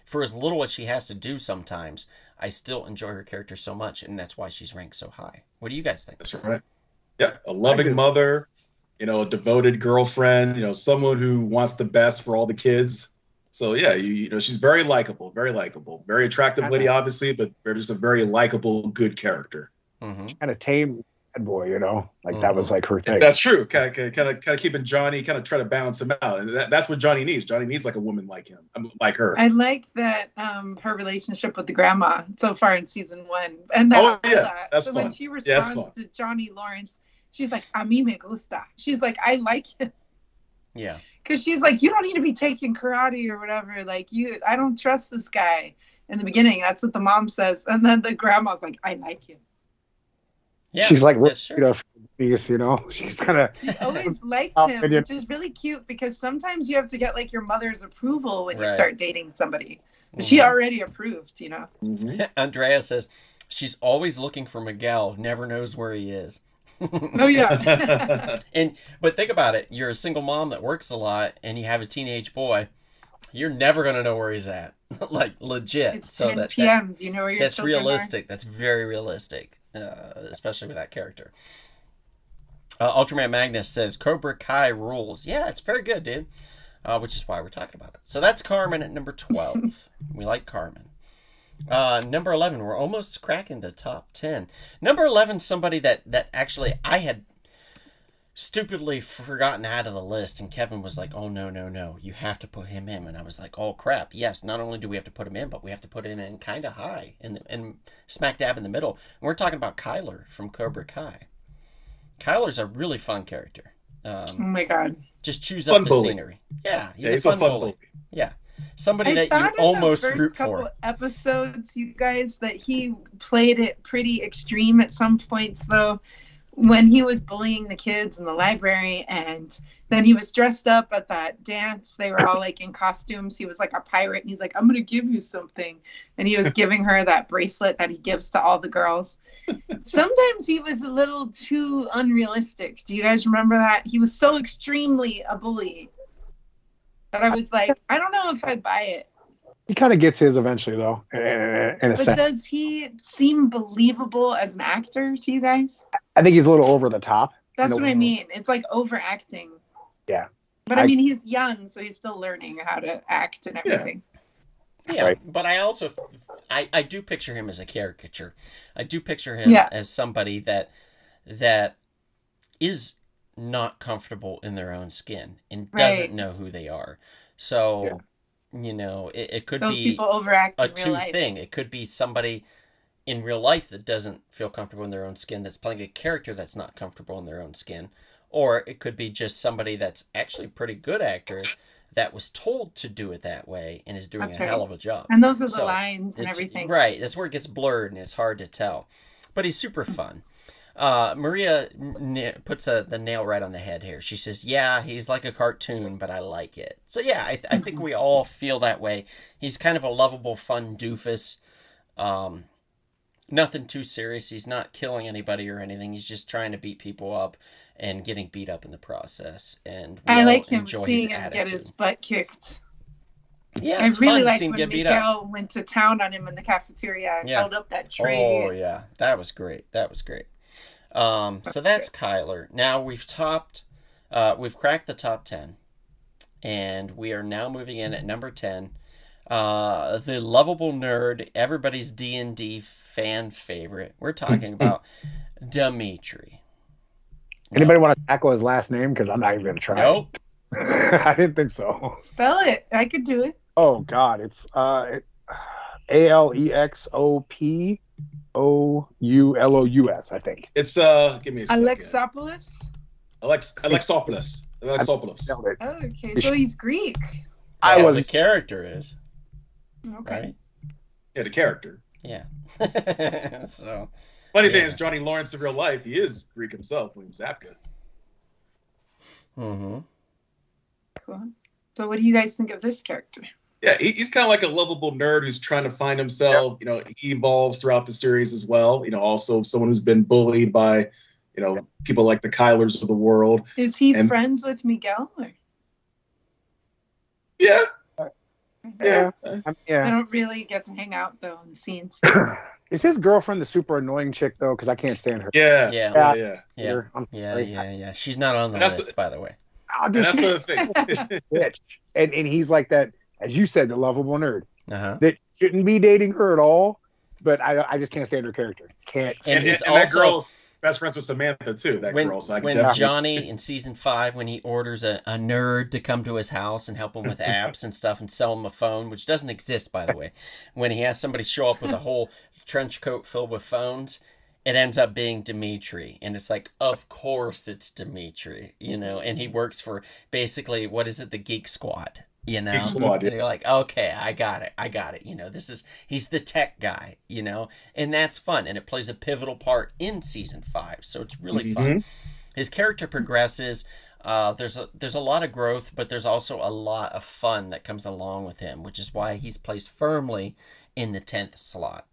for as little as she has to do sometimes, I still enjoy her character so much. And that's why she's ranked so high. What do you guys think? That's right. Yeah, a loving mother, a devoted girlfriend, someone who wants the best for all the kids. So yeah, she's very likable, very attractive lady, obviously, but they're just a very likable, good character. Mm-hmm. Kind of tame bad boy, that was like her thing. That's true. Kind of keeping Johnny, kind of try to balance him out, and that's what Johnny needs. Johnny needs like a woman like him, like her. I like that her relationship with the grandma so far in season 1, and that that's so fun. when she responds to Johnny Lawrence, she's like, "A mí me gusta." She's like, "I like him." Yeah. Because she's like, you don't need to be taking karate or whatever. Like, I don't trust this guy. In the beginning, that's what the mom says. And then the grandma's like, I like him. Yeah, she's like, that's true. She's kind of. She always liked him, which is really cute because sometimes you have to get like your mother's approval when you start dating somebody. But she already approved, Mm-hmm. Andrea says, she's always looking for Miguel, never knows where he is. Oh yeah. But think about it, you're a single mom that works a lot and you have a teenage boy, you're never going to know where he's at. Like legit. It's so 10 p.m. Do you know where your that's children realistic. That's very realistic, especially with that character. Ultraman Magnus says Cobra Kai rules. Yeah, it's very good, dude. Which is why we're talking about it. So that's Carmen at number 12. We like Carmen. Number 11, we're almost cracking the top 10. Number 11, somebody that actually I had stupidly forgotten out of the list, and Kevin was like, oh, no, you have to put him in. And I was like, oh, crap, yes, not only do we have to put him in, but we have to put him in kind of high and smack dab in the middle. And we're talking about Kyler from Cobra Kai. Kyler's a really fun character. Oh my God. Just chews Fun up the bully. scenery. Yeah, he's Yeah, a fun bully. Yeah. Somebody I that thought you almost in the root first couple for. episodes, you guys, that he played it pretty extreme at some points, though, when he was bullying the kids in the library, and then he was dressed up at that dance. They were all like in costumes. He was like a pirate, and he's like, I'm gonna give you something, and he was giving her that bracelet that he gives to all the girls. Sometimes he was a little too unrealistic. Do you guys remember that? He was so extremely a bully that I was like, I don't know if I buy it. He kind of gets his eventually, though, in a But sense. does he seem believable as an actor to you guys? I think he's a little over the top. That's in a what I way. mean. It's like overacting. Yeah. But I mean, he's young, so he's still learning how to act and everything. Yeah, Right. but I also, I do picture him as a caricature. I do picture him Yeah. as somebody that is not comfortable in their own skin and doesn't Right. know who they are. So, it could Those be people overact a in real two life. thing. It could be somebody in real life that doesn't feel comfortable in their own skin that's playing a character that's not comfortable in their own skin. Or it could be just somebody that's actually a pretty good actor that was told to do it that way and is doing That's a right. hell of a job. And those are the So, lines and It's- everything. Right. That's where it gets blurred and it's hard to tell. But he's super fun. Maria puts the nail right on the head here. She says, yeah, he's like a cartoon, but I like it. So, yeah, I think we all feel that way. He's kind of a lovable, fun doofus. Nothing too serious. He's not killing anybody or anything. He's just trying to beat people up and getting beat up in the process. And we I all like him enjoy seeing his him attitude. get his butt kicked. Yeah, I it's really fun to like see him when get beat up. Miguel went to town on him in the cafeteria and Yeah. held up that tray. Oh, yeah. That was great. So that's Kyler. Now we've cracked the top 10. And we are now moving in at number 10. The lovable nerd, everybody's D&D fan favorite. We're talking about Dimitri. Anybody want to tackle his last name? Because I'm not even going to try. Nope. I didn't think so. Spell it. I could do it. Oh, God. It's Alexopoulos, I think. It's give me a second. Alexopoulos? Alexopoulos. Nailed it. Oh, okay, so he's Greek. I Yeah, was. the character is, Okay. right? Yeah, the character. Yeah. So, Funny thing Yeah. is, Johnny Lawrence in real life, he is Greek himself, William Zabka. mm-hmm. Cool. So what do you guys think of this character? Yeah, he's kind of like a lovable nerd who's trying to find himself. You know, he evolves throughout the series as well. You know, also someone who's been bullied by, people like the Kylers of the world. Is he And- friends with Miguel? Or Yeah, Yeah. they Yeah. don't really get to hang out though in scenes. Is his girlfriend the super annoying chick, though? Because I can't stand her. yeah, Yeah. yeah, yeah. Yeah. I'm Yeah, sorry. yeah. She's not on the And that's list, by the way. Oh, And dude, that's she's the thing. a bitch. And he's like that, as you said, the lovable nerd Uh-huh. that shouldn't be dating her at all. But I just can't stand her character. Can't. And and he's that also girl's best friends with Samantha too. That when girl. So I can when definitely- Johnny in season 5, when he orders a nerd to come to his house and help him with apps and stuff and sell him a phone, which doesn't exist, by the way, when he has somebody show up with a whole trench coat filled with phones, it ends up being Dimitri, and it's like, of course it's Dimitri, and he works for basically, what is it, the Geek Squad. Geek Squad, yeah. And you're like, okay, I got it. He's the tech guy, and that's fun. And it plays a pivotal part in season 5. So it's really fun. His character progresses. There's a lot of growth, but there's also a lot of fun that comes along with him, which is why he's placed firmly in the 10th slot.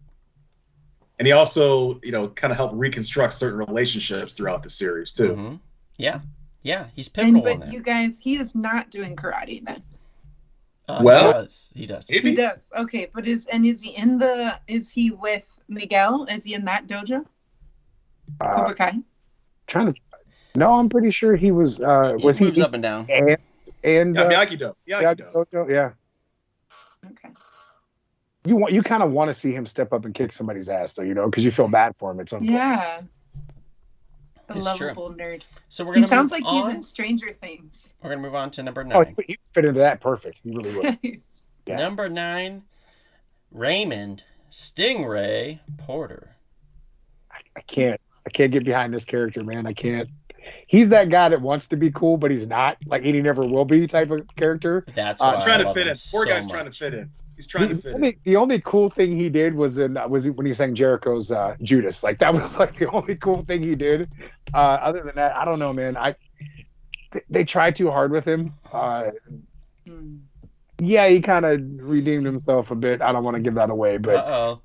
And he also, kind of helped reconstruct certain relationships throughout the series too. Mm-hmm. Yeah, he's pivotal in But that. you guys, he is not doing karate then. Well, he does. He Maybe. does. Okay, but is he with Miguel? Is he in that dojo? Cobra Kai? Trying to. No, I'm pretty sure he was. Was He he moves up and down. and Yeah, Miyagi-Do. Miyagi-Do. yeah. Okay. You kind of want to see him step up and kick somebody's ass, though, because you feel bad for him at some point. Yeah. A It's true. lovable nerd. So we're He gonna sounds move like he's on. in Stranger Things. We're gonna move on to number Oh, 9. he fit into that perfect. He really would. Yeah. Number 9, Raymond Stingray Porter. I can't get behind this character, man. I can't. He's that guy that wants to be cool, but he's not. Like, and he never will be type of character. That's why He's I trying to love fit him in. Poor so guy's trying to much. fit in. He's trying to fit in. The only cool thing he did was when he sang Jericho's Judas. Like, that was like the only cool thing he did. Other than that, I don't know, man. They tried too hard with him. Yeah, he kind of redeemed himself a bit. I don't want to give that away, but Uh-oh.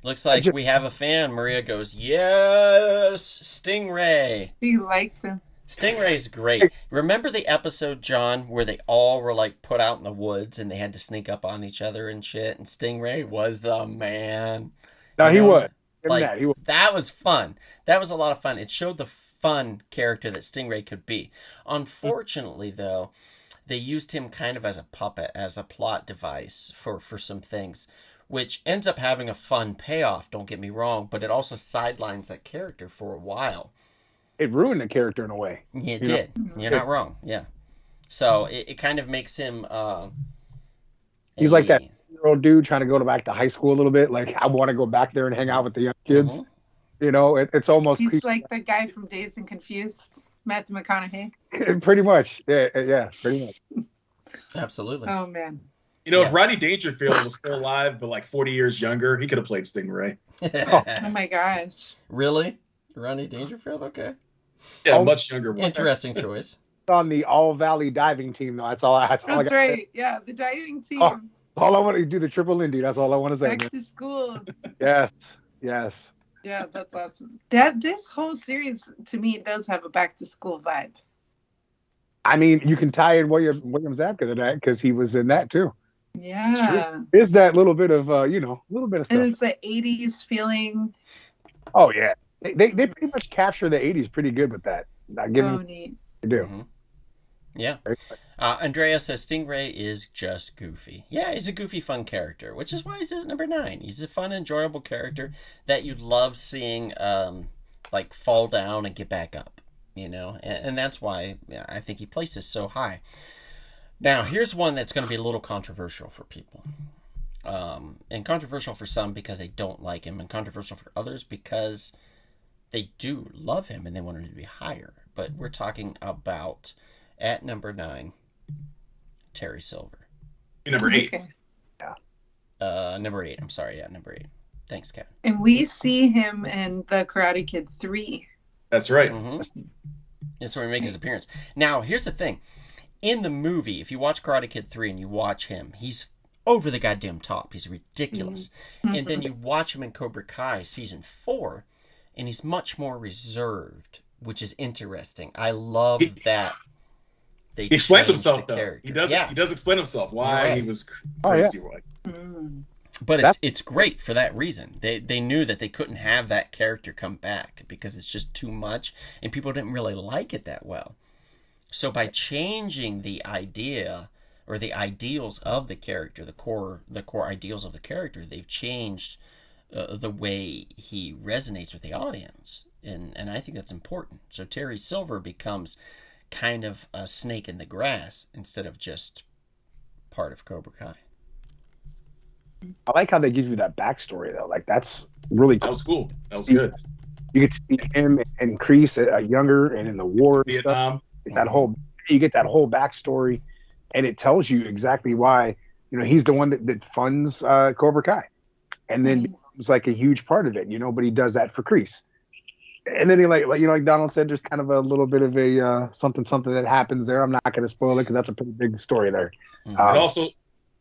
Looks like we have a fan. Maria goes, yes, Stingray. He liked him. Stingray's great. Remember the episode, John, where they all were like put out in the woods and they had to sneak up on each other and shit, and Stingray was the man. no, he would. Like, He would. that was fun. That was a lot of fun. It showed the fun character that Stingray could be. Unfortunately, though, they used him kind of as a puppet, as a plot device for some things, which ends up having a fun payoff, don't get me wrong, but it also sidelines that character for a while. It ruined the character in a way. Yeah, it did. You're not wrong. Yeah. So it kind of makes him... He's like that old dude trying to go back to high school a little bit. Like, I want to go back there and hang out with the young kids. You know, it's almost... He's like the guy from Dazed and Confused, Matthew McConaughey. Pretty much. Yeah, pretty much. Absolutely. Oh, man. You know, if Rodney Dangerfield was still alive, but like 40 years younger, he could have played Stingray. Oh, my gosh. Really? Rodney Dangerfield? Okay. Yeah, much younger one. Interesting choice. On the All Valley diving team, though. That's all I That's got. right. Yeah, the diving team. Oh, all I want to do the triple Indy. That's all I want to say. Next to school. Yes. Yeah, that's awesome. This whole series, to me, does have a back-to-school vibe. I mean, you can tie in William Zabka to that because he was in that too. Yeah. Is that little bit of a little bit of stuff? And it's the 80s feeling. Oh yeah, they pretty much capture the 80s pretty good with that. I give them Neat. they do. Mm-hmm. Yeah. Andrea says Stingray is just goofy. Yeah, he's a goofy, fun character, which is why he's at number 9. He's a fun, enjoyable character that you love seeing, like, fall down and get back up, you know? And that's why I think he places so high. Now, here's one that's going to be a little controversial for people. And controversial for some because they don't like him, and controversial for others because they do love him and they want him to be higher. But we're talking about, at number 9, Terry Silver. Number 8. Okay. Number 8. I'm sorry. Yeah, number 8. Thanks, Kevin. And we see him in the Karate Kid 3. That's right. Mm-hmm. That's where he makes his appearance. Now, here's the thing. In the movie, if you watch Karate Kid 3 and you watch him, he's over the goddamn top. He's ridiculous. Mm-hmm. And then you watch him in Cobra Kai season 4, and he's much more reserved, which is interesting. I love that. He explains himself, though. Character. He does explain himself why he was crazy. But it's great for that reason. They knew that they couldn't have that character come back because it's just too much, and people didn't really like it that well. So by changing the idea or the ideals of the character, the core ideals of the character, they've changed the way he resonates with the audience, and I think that's important. So Terry Silver becomes kind of a snake in the grass instead of just part of Cobra Kai. I like how they give you that backstory though. Like, that's really cool. That was cool. That was good. You get to see him and Kreese younger and in the war and Vietnam. Stuff. You get that whole backstory, and it tells you exactly why he's the one that funds Cobra Kai, and then becomes like a huge part of it. But he does that for Kreese. And then he like Donald said, there's kind of a little bit of a something that happens there. I'm not going to spoil it because that's a pretty big story there. Mm-hmm.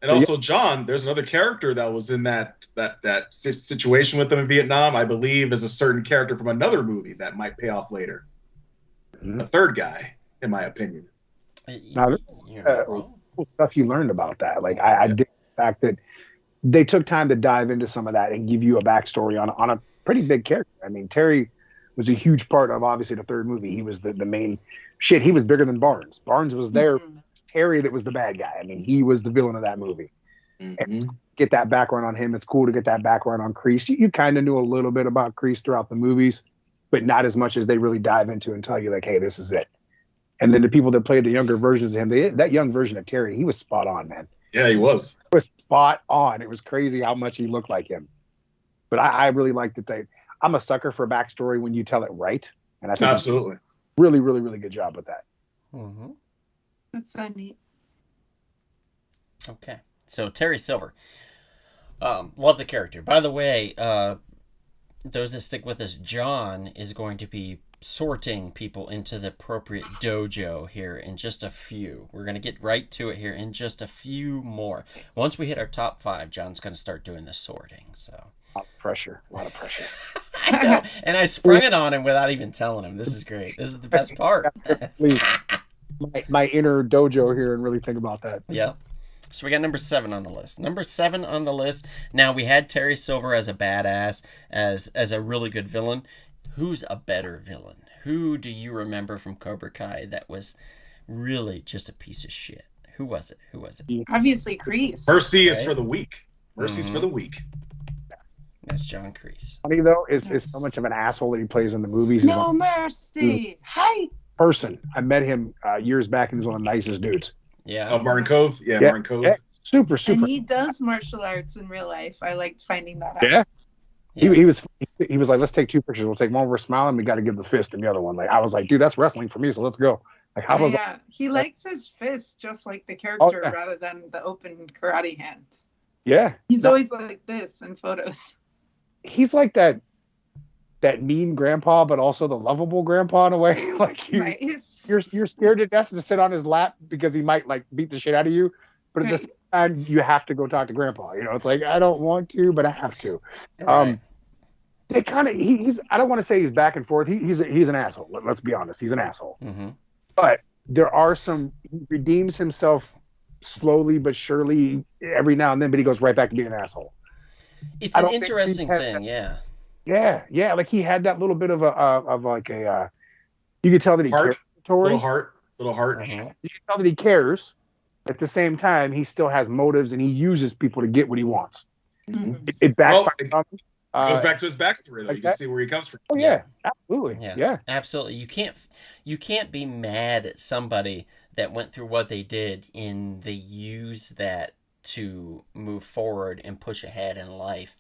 And also, John, there's another character that was in that situation with them in Vietnam. I believe is a certain character from another movie that might pay off later. Mm-hmm. The third guy, in my opinion. Now, cool stuff you learned about that. Like I dig the fact that they took time to dive into some of that and give you a backstory on a pretty big character. I mean, Terry was a huge part of obviously the third movie. He was the main shit. He was bigger than Barnes. Barnes was there. Mm-hmm. It was Terry that was the bad guy. I mean, he was the villain of that movie. Mm-hmm. And get that background on him. It's cool to get that background on Kreese. You kind of knew a little bit about Kreese throughout the movies, but not as much as they really dive into and tell you like, hey, this is it. And then the people that played the younger versions of him, that young version of Terry, he was spot on, man. Yeah, he was. He was spot on. It was crazy how much he looked like him. But I really liked that I'm a sucker for backstory when you tell it right. And I think Absolutely. Really, really, really good job with that. Mm-hmm. That's so neat. Okay. So Terry Silver. Love the character. By the way, those that stick with us, John is going to be sorting people into the appropriate dojo here in just a few. We're going to get right to it here in just a few more. Once we hit our top 5, John's going to start doing the sorting. So A lot of pressure. I know, and I sprung it on him without even telling him. This is great. This is the best part. my inner dojo here and really think about that. Yeah. So we got number 7 on the list. Number 7 on the list. Now, we had Terry Silver as a badass, as a really good villain. Who's a better villain? Who do you remember from Cobra Kai that was really just a piece of shit? Who was it? Obviously, Kreese. Mercy is for the weak. Mercy's for the weak. That's John Kreese. Funny though, is so much of an asshole that he plays in the movies. No mercy. Hi. Person. I met him years back, and he's one of the nicest dudes. Yeah. Oh, Martin Cove. Yeah, Martin Cove. Yeah. Super. And he does martial arts in real life. I liked finding that out. Yeah. Yeah. He was like, let's take 2 pictures. We'll take one where we're smiling. We got to give the fist, and the other one. Like I was like, dude, that's wrestling for me. So let's go. Like I was. Yeah, he likes his fist just like the character rather than the open karate hand. Yeah. He's always like this in photos. He's like that mean grandpa, but also the lovable grandpa in a way. Like you're scared to death to sit on his lap because he might like beat the shit out of you. But at the same time, you have to go talk to grandpa. You know, it's like I don't want to, but I have to. Right. They kind of he's I don't want to say he's back and forth. He's an asshole. Let's be honest. He's an asshole. Mm-hmm. But there are he redeems himself slowly but surely every now and then, but he goes right back to being an asshole. It's an interesting thing, yeah. Yeah. Like he had that little bit of you could tell that he cares. Little heart. Uh-huh. You can tell that he cares. At the same time, he still has motives, and he uses people to get what he wants. Mm-hmm. It backfires on him. Goes back to his backstory, though. You can see where he comes from. Oh yeah, absolutely. Yeah, absolutely. You can't be mad at somebody that went through what they did and they use that to move forward and push ahead in life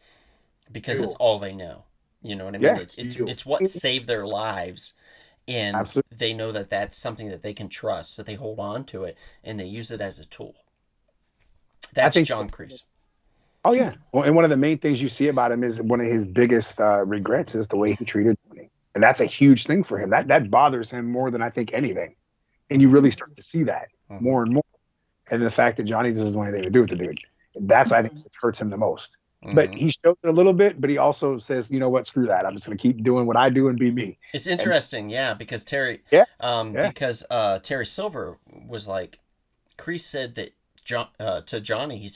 because it's all they know. You know what I mean? Yeah. It's what saved their lives, and Absolutely. they know that that's something that they can trust, so they hold on to it and they use it as a tool. That's John Kreese. Oh yeah. Well, and one of the main things you see about him is one of his biggest regrets is the way he treated Tony, and that's a huge thing for him. That bothers him more than I think anything, and you really start to see that more and more. And the fact that Johnny doesn't want anything to do with the dude, that's I think what hurts him the most. Mm-hmm. But he shows it a little bit, but he also says, you know what, screw that. I'm just going to keep doing what I do and be me. It's interesting, because Terry, because Terry Silver was like, Kreese said that to Johnny, he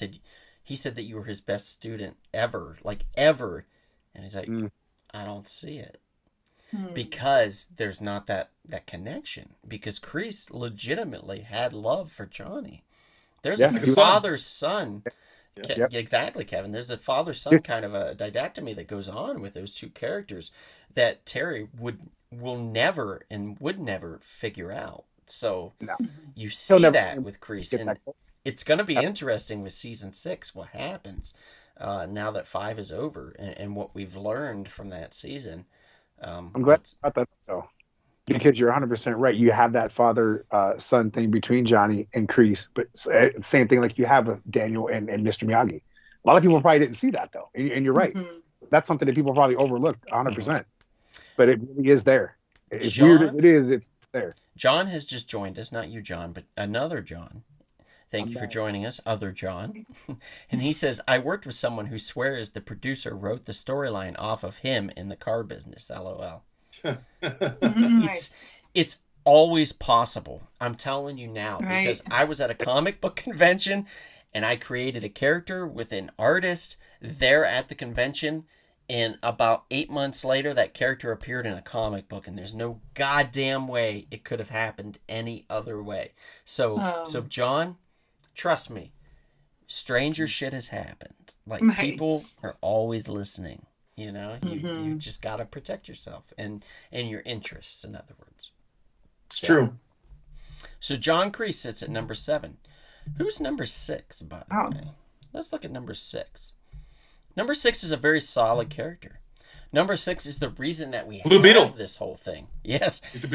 said that you were his best student ever, and he's like, I don't see it. Because there's not that connection, because Kreese legitimately had love for Johnny. There's a father-son. Exactly, Kevin. There's a father-son kind of a dichotomy that goes on with those two characters that Terry will never and would never figure out. So you see that with Kreese, and it's going to be interesting with season 6 what happens now that 5 is over and what we've learned from that season. I'm glad about that though, because you're 100% right. You have that father-son thing between Johnny and Kreese, but same thing like you have with Daniel and Mr. Miyagi. A lot of people probably didn't see that though, and you're right. Mm-hmm. That's something that people probably overlooked 100%, but it really is there. As weird as it is, it's there. John has just joined us, not you, John, but another John. Thank you for joining us, other John. And he says, I worked with someone who swears the producer wrote the storyline off of him in the car business, LOL. It's always possible. I'm telling you now, because I was at a comic book convention and I created a character with an artist there at the convention. And about 8 months later, that character appeared in a comic book, and there's no goddamn way it could have happened any other way. So John, trust me, stranger shit has happened. Like, people are always listening. You know, you just got to protect yourself and your interests, in other words. It's true. So John Kreese sits at number 7. Who's number 6, by the way? Let's look at number 6. Number 6 is a very solid character. Number 6 is the reason that we Blue Beetle. have this whole thing. Yes. He's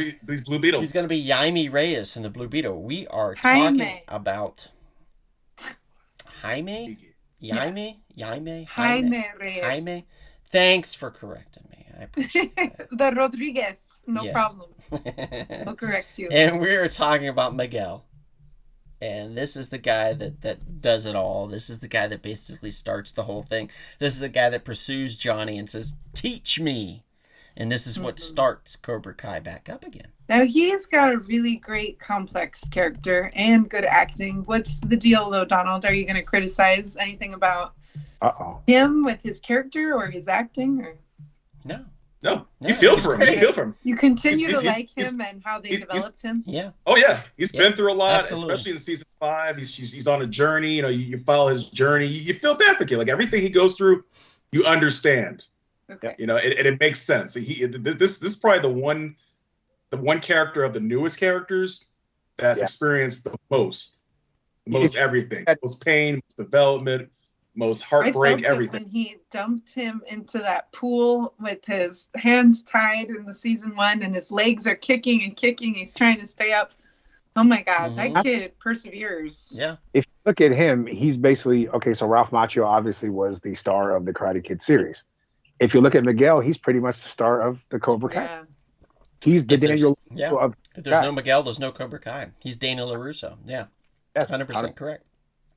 Blue Beetle. He's going to be Jaime Reyes from the Blue Beetle. We are talking Jaime. about Jaime? Yeah. Jaime Reyes. Jaime? Thanks for correcting me. I appreciate that. The Rodriguez. No Yes. problem. I'll correct you. And we are talking about Miguel. And this is the guy that does it all. This is the guy that basically starts the whole thing. This is the guy that pursues Johnny and says, "Teach me." And this is what starts Cobra Kai back up again. Now, he's got a really great complex character and good acting. What's the deal, though, Donald? Are you going to criticize anything about him with his character or his acting? Or No. No, you feel he's for him. great. You feel for him. you continue He's- to he's- like he's- him and how they developed him? Yeah. Oh yeah, he's Yeah, been through a lot, absolutely. especially in season 5. He's on a journey. You know, you follow his journey. You feel bad for him. Like everything he goes through, you understand. Okay. You know, it makes sense. This is probably the one character of the newest characters that's experienced the most everything, most pain, most development, most I heartbreak, felt everything. it when he dumped him into that pool with his hands tied in the season 1 and his legs are kicking and kicking. He's trying to stay up. Oh my God, that kid perseveres. Yeah. If you look at him, he's basically so Ralph Macchio obviously was the star of the Karate Kid series. If you look at Miguel, he's pretty much the star of the Cobra Kai. Yeah. He's the Daniel. If there's no Miguel, there's no Cobra Kai. He's Dana LaRusso. Yeah. Yes, 100% correct.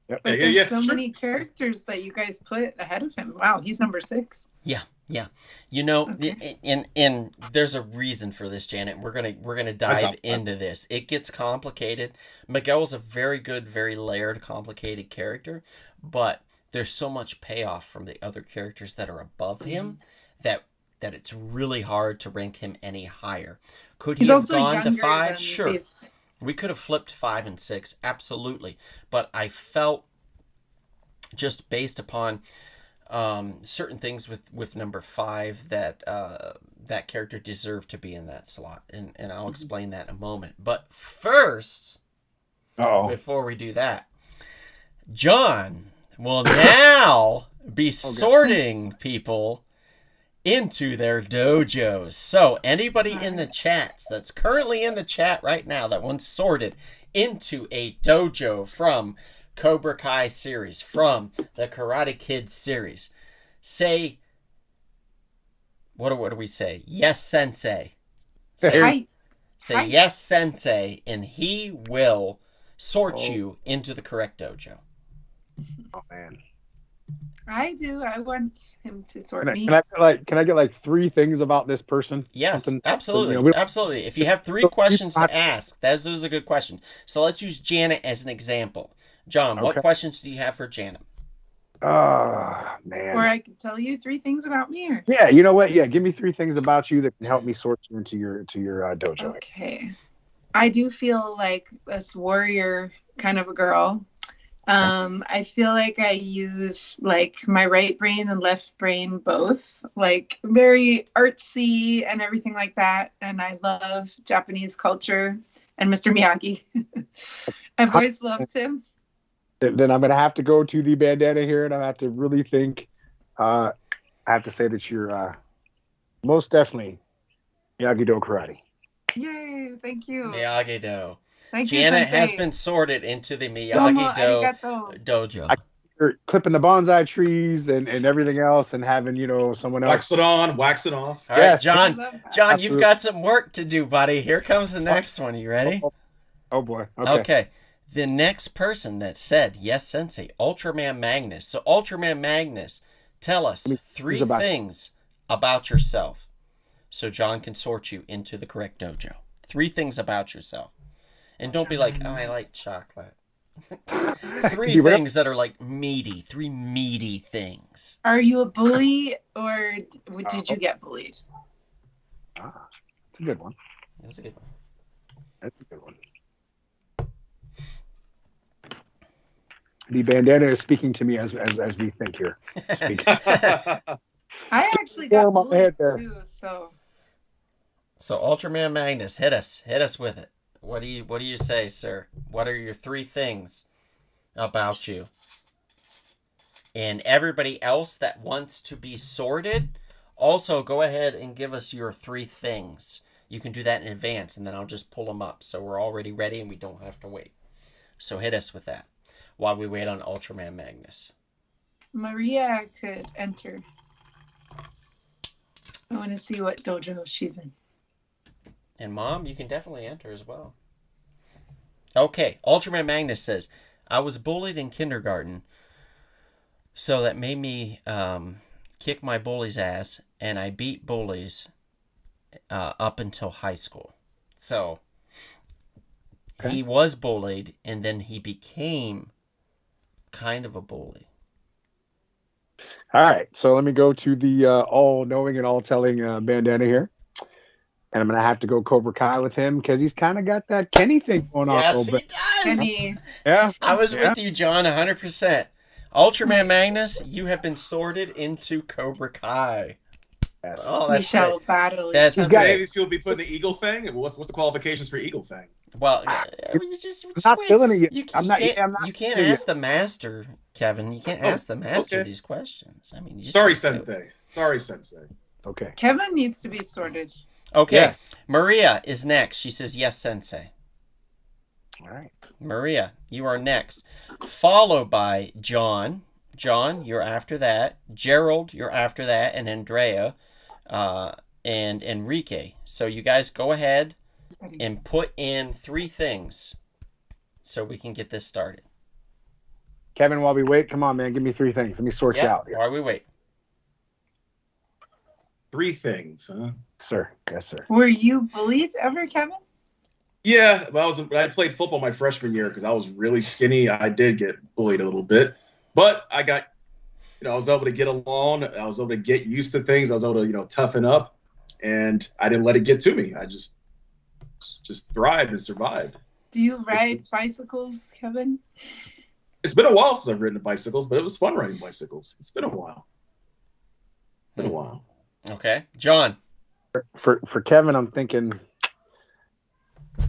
Yep. But Yeah, there's so sure. many characters that you guys put ahead of him. Wow, he's number 6. Yeah. You know, Okay. and there's a reason for this, Janet. We're gonna dive into this. It gets complicated. Miguel's a very good, very layered, complicated character, but there's so much payoff from the other characters that are above him that it's really hard to rank him any higher. Could he He's have also gone to younger 5? than Sure. these. We could have flipped 5 and 6, absolutely. But I felt, just based upon certain things with number 5, that that character deserved to be in that slot, and I'll explain that in a moment. But first, before we do that, John will now be sorting people into their dojos. So anybody in the chats that's currently in the chat right now that wants sorted into a dojo from Cobra Kai series, from the Karate Kid series, say, what do we say? Yes, sensei. Say yes, sensei, and he will sort you into the correct dojo. Oh man. I do. I want him to sort me. Can I get like 3 things about this person? Yes, Something, absolutely. Absolutely. If you have 3 questions to ask, that is a good question. So let's use Janet as an example. John, what questions do you have for Janet? Man. Or I could tell you 3 things about me. Or... Yeah, you know what? Yeah, give me 3 things about you that can help me sort you into your dojo. Okay. I do feel like this warrior kind of a girl. I feel like I use like my right brain and left brain both, like very artsy and everything like that. And I love Japanese culture and Mr. Miyagi. I've always loved him. Then I'm going to have to go to the bandana here, and I have to really think. I have to say that you're most definitely Miyagi-Do karate. Yay! Thank you. Miyagi-Do. Thank you, Janet Sensei. has been sorted into the Domo Miyagi-Do arigato. dojo. I you're clipping the bonsai trees and everything else, and having someone else. Wax it on, wax it off. All right, Yes. I John. love that. John, Absolutely. you've got some work to do, buddy. Here comes the next one. You ready? Oh boy. Okay. Okay. The next person that said, yes, Sensei, Ultraman Magnus. So, Ultraman Magnus, tell us 3 about- things about yourself so John can sort you into the correct dojo. 3 things about yourself. And don't be like, oh, I like chocolate. 3 things that are like meaty. 3 meaty things. Are you a bully or did you get bullied? That's a good one. That's a good one. That's a good one. The bandana is speaking to me as we think here. Speak. I actually got form on the head bullied there. too, so. So Ultraman Magnus, hit us with it. What do you say, sir? What are your 3 things about you? And everybody else that wants to be sorted, also go ahead and give us your 3 things. You can do that in advance, and then I'll just pull them up so we're already ready and we don't have to wait. So hit us with that while we wait on Ultraman Magnus. Maria could enter. I want to see what dojo she's in. And Mom, you can definitely enter as well. Okay, Ultraman Magnus says, I was bullied in kindergarten, so that made me kick my bully's ass, and I beat bullies up until high school. So he was bullied, and then he became kind of a bully. All right, so let me go to the all-knowing and all-telling bandana here. And I'm going to have to go Cobra Kai with him because he's kind of got that Kenny thing going on a Yes, little he bit. does. Kenny. Yeah. I was with you, John, 100%. Ultraman Magnus, you have been sorted into Cobra Kai. Yes. Oh, We that's shall great. battle. That's Does great. any of these people be putting the Eagle Fang? What's the qualifications for Eagle Fang? Well, you just I'm not wait. feeling it yet. You I'm not can't feeling it ask the master, Kevin. You can't ask the master okay. these questions. I mean, you just Sorry, can't do it. Sensei. Sorry, Sensei. Okay. Kevin needs to be sorted. Okay, Yes. Maria is next. She says, yes, Sensei. All right. Maria, you are next. Followed by John. John, you're after that. Gerald, you're after that. And Andrea and Enrique. So you guys go ahead and put in 3 things so we can get this started. Kevin, while we wait, come on, man. Give me 3 things. Let me sort you out here. While we wait. 3 things, huh? Sir. Yes, sir. Were you bullied ever, Kevin? Yeah, I played football my freshman year because I was really skinny. I did get bullied a little bit, but I got, I was able to get along. I was able to get used to things. I was able to, toughen up, and I didn't let it get to me. I just thrived and survived. Do you ride bicycles, Kevin? It's been a while since I've ridden bicycles, but it was fun riding bicycles. It's been a while. Been a while. Okay. John. For Kevin, I'm thinking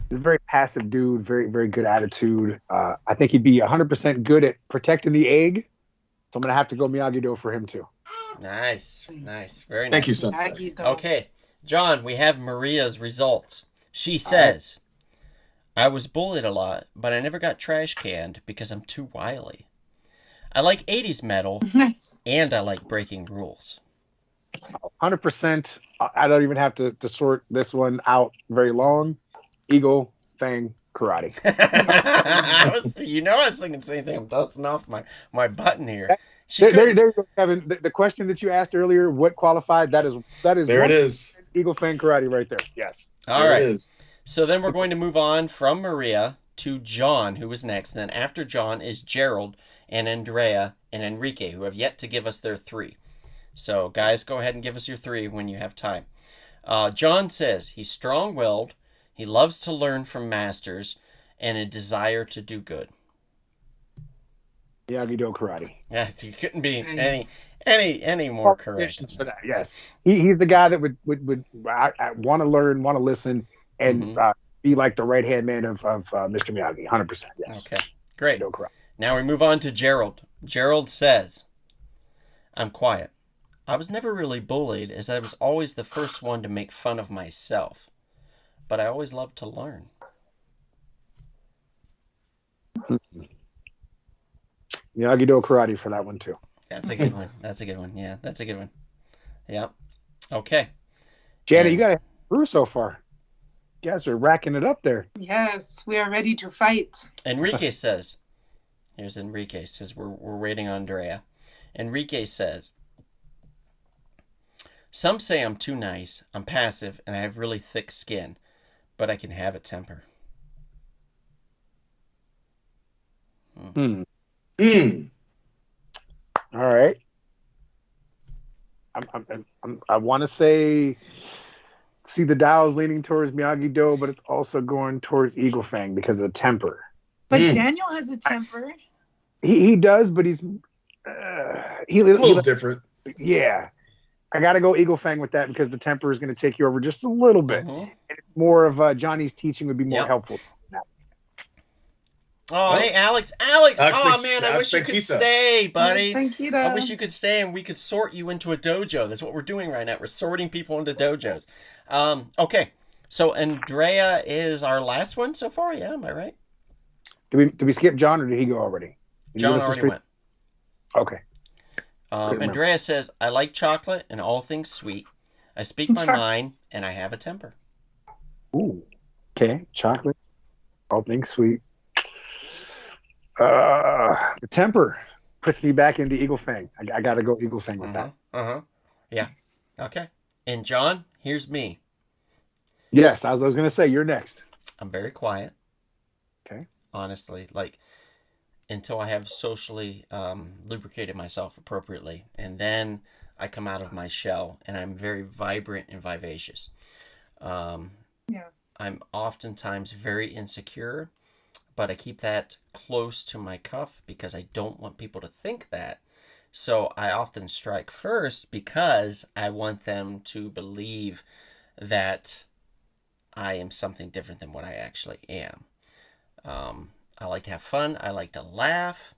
he's a very passive dude, very, very good attitude. I think he'd be 100% good at protecting the egg. So I'm going to have to go Miyagi-Do for him, too. Nice. Very nice. Thank you, Sensei. Okay. John, we have Maria's results. She says, I was bullied a lot, but I never got trash canned because I'm too wily. I like 80s metal, Nice. and I like breaking rules. 100%. I don't even have to sort this one out very long. Eagle, Fang, Karate. I was thinking the same thing. I'm dusting off my button here. There you go, Kevin. The question that you asked earlier, what qualified? That is There it is. Eagle, Fang, Karate right there. Yes. All There right. it is. So then we're going to move on from Maria to John, who is next. And then after John is Gerald and Andrea and Enrique, who have yet to give us their 3. So, guys, go ahead and give us your 3 when you have time. John says he's strong-willed, he loves to learn from masters, and a desire to do good. Miyagi-Do Karate. Yeah, you couldn't be Nice. any more correct. For that, yes. He's the guy that would want to learn, want to listen, and be like the right-hand man of Mr. Miyagi. 100%. Yes. Okay, great. Miyagi-Do Karate. Now we move on to Gerald. Gerald says, I'm quiet. I was never really bullied, as I was always the first one to make fun of myself. But I always loved to learn. Miyagi-Do Karate for that one, too. That's a good one. Yeah, that's a good one. Yep. Okay. Janet, you got it through so far. You guys are racking it up there. Yes, we are ready to fight. Enrique says, here's Enrique says, we're waiting on Andrea. Enrique says, some say I'm too nice, I'm passive, and I have really thick skin, but I can have a temper. All right. I want to see the Dow's leaning towards Miyagi-Do, but it's also going towards Eagle Fang because of the temper. But Daniel has a temper. He does, but he's It's a little different. Yeah. I got to go Eagle Fang with that because the temper is going to take you over just a little bit. Mm-hmm. And it's more of Johnny's teaching would be more Yep. helpful. Oh, Well, hey, Alex. Alex! Alex Oh, Big- man, I Alex wish you could Big Kita. stay, buddy. Thank you. I wish you could stay and we could sort you into a dojo. That's what we're doing right now. We're sorting people into dojos. Okay. So Andrea is our last one so far. Yeah, am I right? Did we skip John or did he go already? Did you John listen already straight- went. Okay. remember. Andrea says, I like chocolate and all things sweet. I speak my mind and I have a temper. Ooh. Okay. Chocolate. All things sweet. The temper puts me back into Eagle Fang. I got to go Eagle Fang with that. Yeah. Okay. And John, here's me. Yes, I was going to say, you're next. I'm very quiet. Okay. Honestly, like until I have socially lubricated myself appropriately. And then I come out of my shell and I'm very vibrant and vivacious. I'm oftentimes very insecure, but I keep that close to my cuff because I don't want people to think that. So I often strike first because I want them to believe that I am something different than what I actually am. I like to have fun. I like to laugh.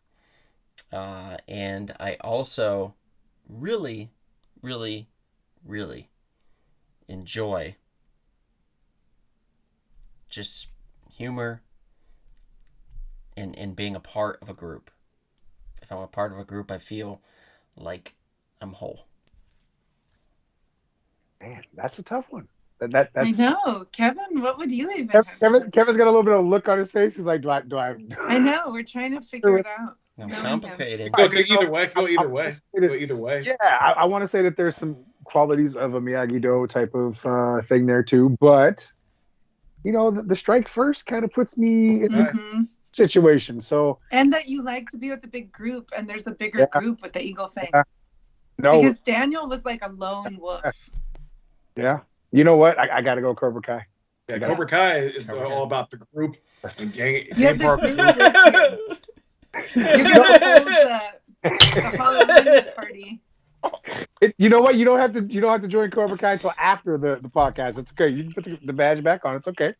And I also really, really, really enjoy just humor and being a part of a group. If I'm a part of a group, I feel like I'm whole. Man, that's a tough one. That's, I know. Kevin, what would you even Kevin's got a little bit of a look on his face. He's like, do I? I know. We're trying to figure it out. I'm Knowing complicated. Go either way. Go either way. Go either way. Yeah, I want to say that there's some qualities of a Miyagi-Do type of thing there too, but you know, the strike first kind of puts me in that situation. So and that you like to be with a big group, and there's a bigger group with the Eagle Fang. No, because Daniel was like a lone wolf. Yeah, you know what? I got to go Cobra Kai. Yeah, Cobra Kai is all about the group and gang group. You're gonna hold the Halloween party. You know what? You don't have to join Cobra Kai until after the podcast. It's okay. You can put the badge back on. It's okay.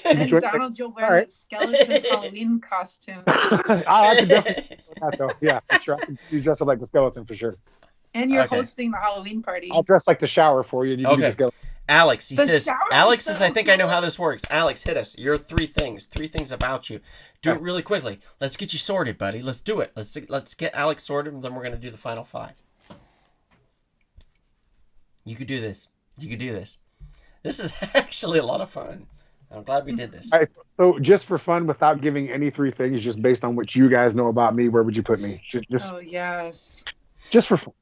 And Donald, you'll wear the skeleton Halloween costume. I'll have to definitely do that though. Yeah, for sure. You dress up like the skeleton for sure. And you're hosting the Halloween party. I'll dress like the shower for you. And you can be the skeleton. Alex, Alex says, I think I know how this works. Alex, hit us. Your three things about you. Do it really quickly. Let's get you sorted, buddy. Let's do it. Let's get Alex sorted, and then we're going to do the final five. You could do this. This is actually a lot of fun. I'm glad we did this. All right, so just for fun, without giving any three things, just based on what you guys know about me, where would you put me? Oh, yes. Just for fun.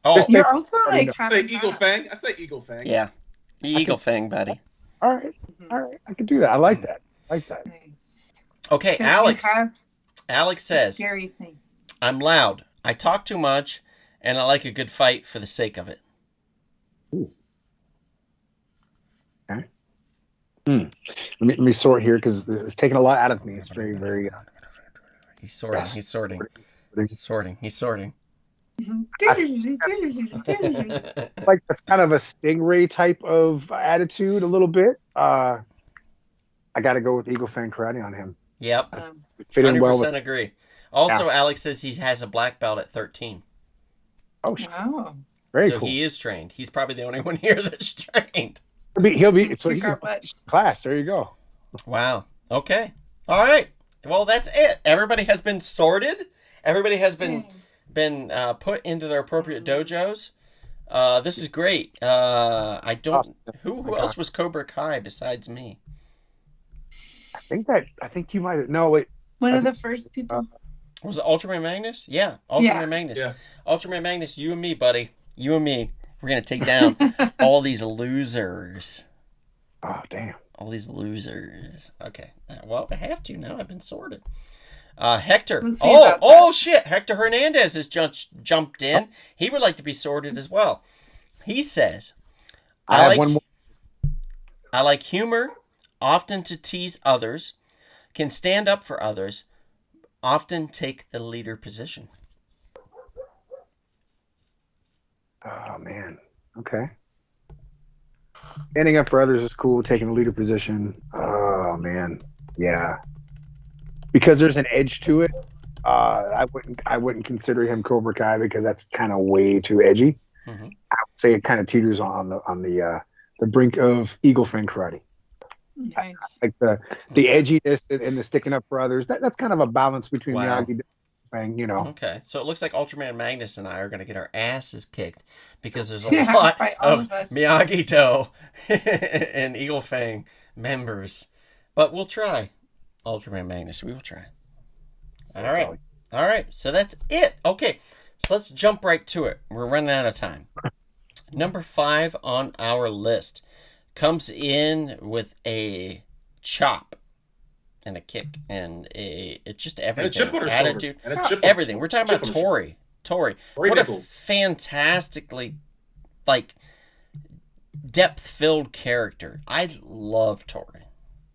Oh, you're also like I say Eagle Fang. Yeah, Eagle Fang, buddy. All right, I can do that. I like that. Nice. Okay, Alex. Alex says, scary thing. I'm loud. I talk too much, and I like a good fight for the sake of it. Ooh. Okay. Let me sort here because it's taking a lot out of me. It's very, very. He's sorting. Yes. He's sorting. Like that's kind of a stingray type of attitude, a little bit. I got to go with Eagle Fang Karate on him. Yep. Fit in 100% well. agree. Also, Alex says he has a black belt at 13. Oh, wow. Very so cool. He is trained. He's probably the only one here that's trained. He'll be so he's in class. There you go. Wow. Okay. All right. Well, that's it. Everybody has been sorted. Everybody has been put into their appropriate dojos. This is great. I don't. Who else was Cobra Kai besides me? I think you might have. No, wait. One of the first people. Was it Ultraman Magnus? Yeah, Ultraman Magnus. Yeah. Ultraman Magnus, you and me, buddy. You and me. We're going to take down all these losers. Oh, damn. All these losers. Okay. Well, I have to now. I've been sorted. Hector. Shit. Hector Hernandez has jumped in. He would like to be sorted as well. He says, I like humor, often to tease others, can stand up for others, often take the leader position. Oh man. Okay. Standing up for others is cool. Taking a leader position. Oh man. Yeah. Because there's an edge to it. I wouldn't consider him Cobra Kai because that's kind of way too edgy. Mm-hmm. I would say it kind of teeters on the brink of Eagle Fang Karate. Nice. Like the edginess and the sticking up for others. That's kind of a balance between Wow. Miyagi and Fang, Okay, so it looks like Ultraman Magnus and I are going to get our asses kicked because there's a Yeah, lot by all of of us. Miyagi-Do and Eagle Fang members. But we'll try. Ultraman Magnus, we will try. All right, so that's it. Okay, so let's jump right to it. We're running out of time. Number 5 on our list comes in with a chop and a kick and it's just everything. And a chip on her Attitude, shoulder. And a chip on everything. her We're talking about Tori. What Nichols. a fantastically depth-filled character. I love Tori.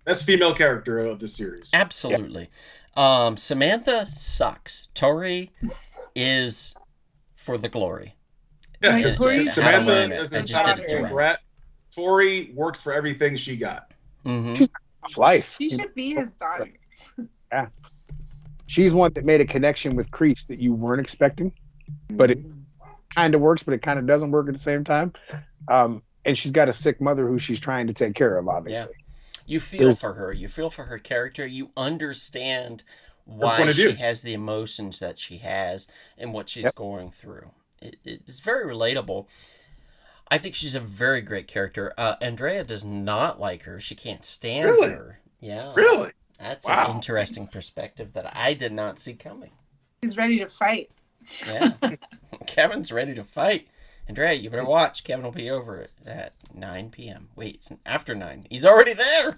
Best female character of the series. Absolutely. Samantha sucks. Tori is for the glory. Yeah, Like, Tori's Samantha daughter. is I an just did it spoiled right. brat. Tori works for everything she got. Mm-hmm. She's life. She should be his daughter. She's one that made a connection with Kreese that you weren't expecting, but it kind of works, but it kind of doesn't work at the same time. And she's got a sick mother who she's trying to take care of, obviously. You feel for her. You feel for her character. You understand why point of she view. has the emotions that she has and what she's going through. It's very relatable. I think she's a very great character. Andrea does not like her. She can't stand Really? her. Yeah. Really? That's Wow. an interesting perspective that I did not see coming. He's ready to fight. Yeah. Kevin's ready to fight. Andrea, you better watch. Kevin will be over at 9 p.m. Wait, it's after 9. He's already there.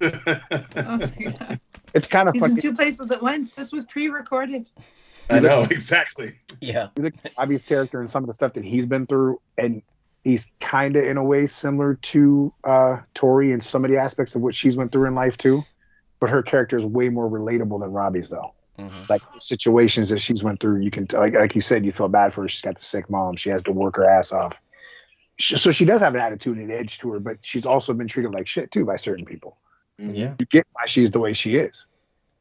Oh my God. It's kind of He's in funny. 2 places at once. This was pre-recorded. I know, exactly. Yeah. You look at Bobby's character and some of the stuff that he's been through, and he's kind of in a way similar to Tori in some of the aspects of what she's went through in life too. But her character is way more relatable than Robbie's, though. Mm-hmm. Like situations that she's went through, you can like you said, you feel bad for her. She's got the sick mom. She has to work her ass off. So she does have an attitude and an edge to her, but she's also been treated like shit too by certain people. Yeah. You get why she's the way she is.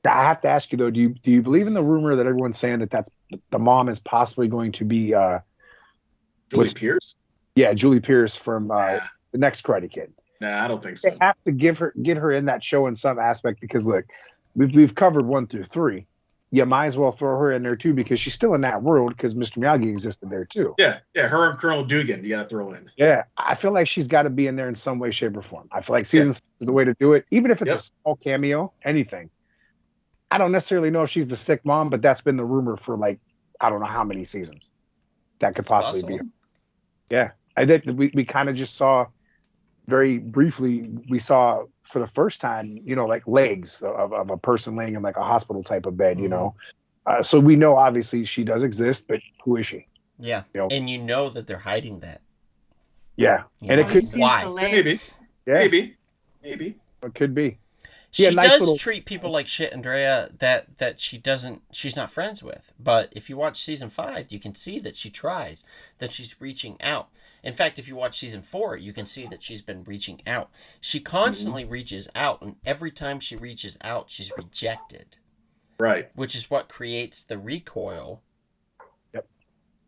I have to ask you though, do you believe in the rumor that everyone's saying that's the mom is possibly going to be Julie Pierce? Yeah, Julie Pierce from Nah. the next Karate Kid. Nah, I don't think so. They have to get her in that show in some aspect because look, we've covered 1 through 3. You might as well throw her in there too because she's still in that world because Mr. Miyagi existed there too. Yeah, her and Colonel Dugan, you gotta throw in. Yeah, I feel like she's got to be in there in some way, shape, or form. I feel like season 6 is the way to do it, even if it's a small cameo, anything. I don't necessarily know if she's the sick mom, but that's been the rumor for like I don't know how many seasons that could possibly be. Yeah, I think that we kind of just saw very briefly. We saw for the first time, like legs of a person laying in like a hospital type of bed, so we know obviously she does exist, but who is she? Yeah. And you know that they're hiding that. Yeah, You and know it could why? Maybe. it could be. She Yeah, nice does little- treat people like shit, Andrea, that she's not friends with. But if you watch season 5, you can see that she tries, that she's reaching out. In fact, if you watch season 4, you can see that she's been reaching out. She constantly reaches out, and every time she reaches out, she's rejected. Right. Which is what creates the recoil. Yep.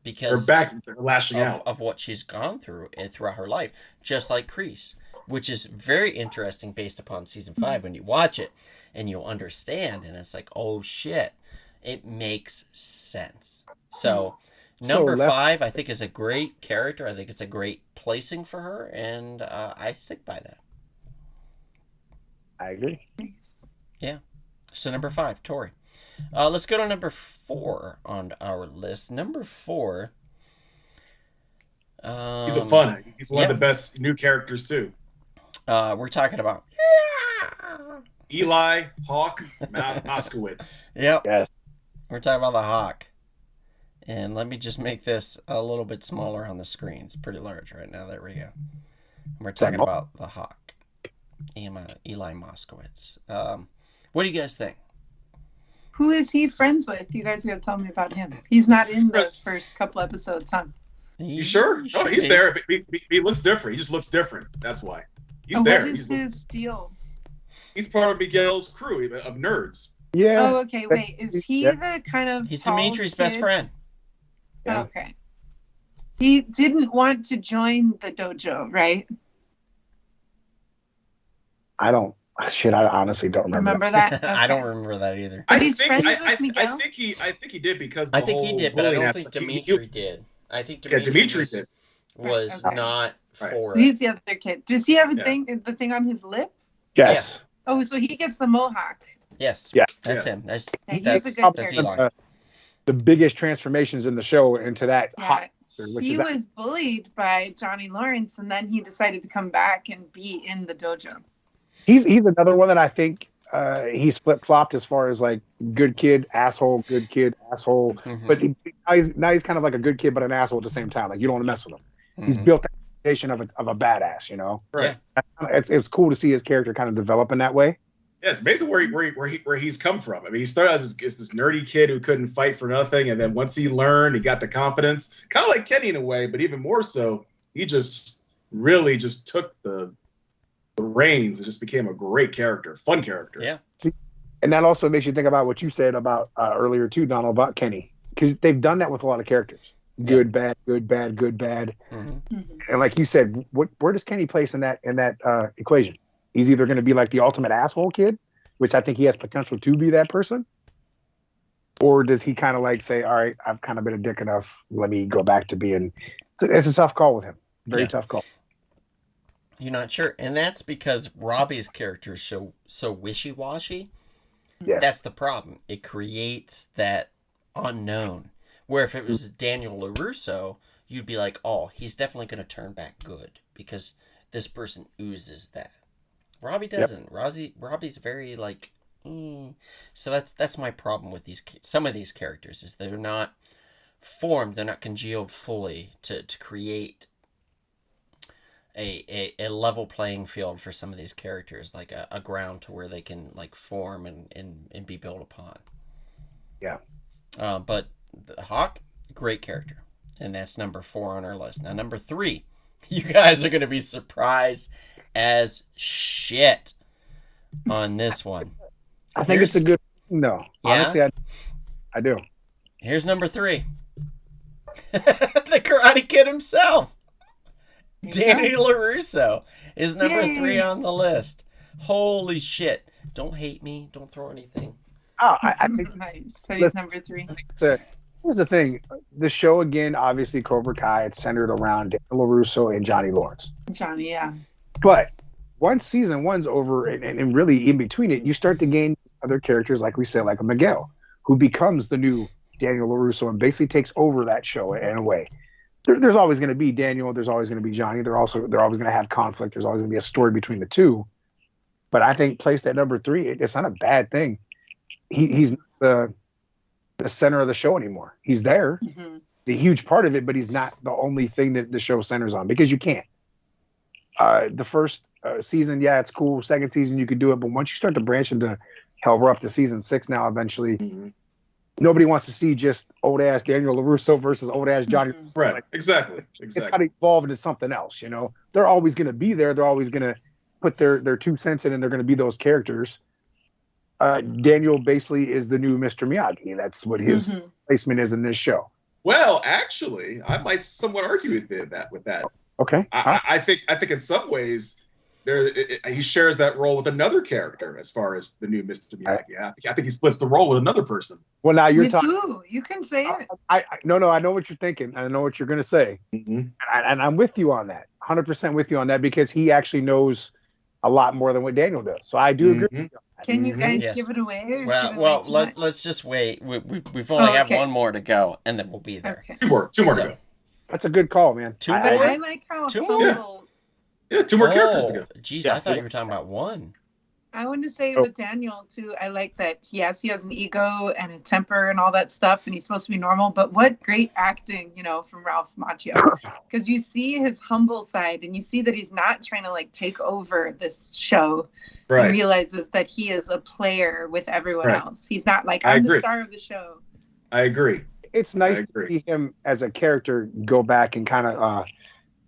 Because Her back lashing out. of what she's gone through throughout her life, just like Kreese, which is very interesting based upon season 5 when you watch it and you'll understand, and it's like, oh shit, it makes sense. So number 5 I think is a great character. I think it's a great placing for her, and I stick by that. I agree. Yeah. So number 5, Tori. Let's go to number 4 on our list. Number 4. He's he's one of the best new characters too. We're talking about Eli Hawk Moskowitz. Yep. Yes. We're talking about the Hawk. And let me just make this a little bit smaller on the screen. It's pretty large right now. There we go. We're talking about the Hawk. Eli Moskowitz. What do you guys think? Who is he friends with? You guys got to tell me about him. He's not in those first couple episodes, huh? You sure? He Oh, should he's be. there. But he looks different. He just looks different. That's why. He's Oh, there. what is his deal? He's part of Miguel's crew of nerds. Yeah. Oh, okay. Wait, is he Yeah. the kind of He's tall Dimitri's best kid? friend. Yeah. Okay. He didn't want to join the dojo, right? I don't. Shit, I honestly don't remember. Remember that? I don't Okay. remember that either. But he's friends with I Miguel? think he did because I the think he whole did, but I bullying don't aspect. think Dimitri did. I think Dimitri, Dimitri was, did. was Okay. not Right. for So it. he's the other kid. Does he have Yeah. the thing on his lip? Yes. Oh, so he gets the mohawk. Yes. Yeah. That's Yes. him. That's Yeah, he's that's, a good that's character. Eli. The biggest transformations in the show into that Yeah. hot, which He is was bullied by Johnny Lawrence, and then he decided to come back and be in the dojo. he's another one that I think he's flip flopped as far as like good kid, asshole, good kid, asshole. Mhm. But now he's kind of like a good kid, but an asshole at the same time. Like you don't want to mess with him. He's Mhm. built that foundation of a badass, you know. Right. It's cool to see his character kind of develop in that way. Yeah, it's basically where he's come from. I mean, he started as this nerdy kid who couldn't fight for nothing, and then once he learned, he got the confidence, kind of like Kenny in a way, but even more so, he just really just took the reins and just became a great character, fun character. Yeah. And that also makes you think about what you said about earlier too, Donald, about Kenny, because they've done that with a lot of characters. Good, bad, good, bad, good, bad. Mhm. Mhm. And like you said, where does Kenny place in that equation? He's either going to be like the ultimate asshole kid, which I think he has potential to be that person, or does he kind of like say, "All right, I've kind of been a dick enough. Let me go back to being." It's a tough call with him. Very Yeah. tough call. You're not sure, and that's because Robbie's character is so wishy-washy. Yeah. That's the problem. It creates that unknown. Where if it was Daniel LaRusso, you'd be like, "Oh, he's definitely going to turn back good because this person oozes that." Robbie doesn't. Robbie's very like. So that's my problem with some of these characters is they're not formed, they're not congealed fully to create a level playing field for some of these characters, like a ground to where they can like form and be built upon. Yeah. But the Hawk, great character. And that's number 4 on our list. Now, number 3, you guys are going to be surprised as shit on this one. I think it's a good thing, though. Yeah? Honestly, I do. Here's number 3. The Karate Kid himself. Danny LaRusso is number Yay. 3 on the list. Holy shit. Don't hate me. Don't throw anything. Oh, I think Nice. But he's number 3. here's the thing. The show, again, obviously Cobra Kai, it's centered around Daniel LaRusso and Johnny Lawrence. Johnny, yeah. But once season 1's over, and really in between it, you start to gain other characters, like we said, like a Miguel, who becomes the new Daniel LaRusso and basically takes over that show in a way. There's always going to be Daniel. There's always going to be Johnny. They're always going to have conflict. There's always going to be a story between the two. But I think placed at number 3, it's not a bad thing. He's not the center of the show anymore. He's there. Mhm. He's a huge part of it, but he's not the only thing that the show centers on because you can't. The first season, yeah, it's cool. Second season, you could do it. But once you start to branch into, hell, we're up to season 6 now eventually. Mm-hmm. Nobody wants to see just old-ass Daniel LaRusso versus old-ass Johnny. Mhm. Right. Like, Exactly. it's got to evolve into something else, you know? They're always going to be there. They're always going to put their 2 cents in, and they're going to be those characters. Daniel basically is the new Mr. Miyagi. That's what his Mhm. placement is in this show. Well, actually, I might somewhat argue with that. Okay. I think in some ways he shares that role with another character as far as the new Mr. Miyagi. I think he splits the role with another person. Well, now you're With talking. who? You can say it. No, I know what you're thinking. I know what you're going to say. Mm-hmm. And I'm with you on that. 100% with you on that because he actually knows a lot more than what Daniel does. So I do agree. Mm-hmm. Can you guys Yes. give it away? Or give it away Well, too much? let's just wait. We've only have okay. one more to go, and then we'll be there. Okay. Two more to So, go. That's a good call, man. Two But more? I like how Two more? humble. Yeah, 2 more characters to go. Geez, Yeah. I thought you were talking about one. I want to say Oh. with Daniel too. I like that. Yes, he has an ego and a temper and all that stuff, and he's supposed to be normal. But what great acting, from Ralph Macchio, because you see his humble side, and you see that he's not trying to like take over this show. He Right. realizes that he is a player with everyone Right. else. He's not like I I'm the agree. star of the show. I agree. it's nice to see him as a character go back and kind of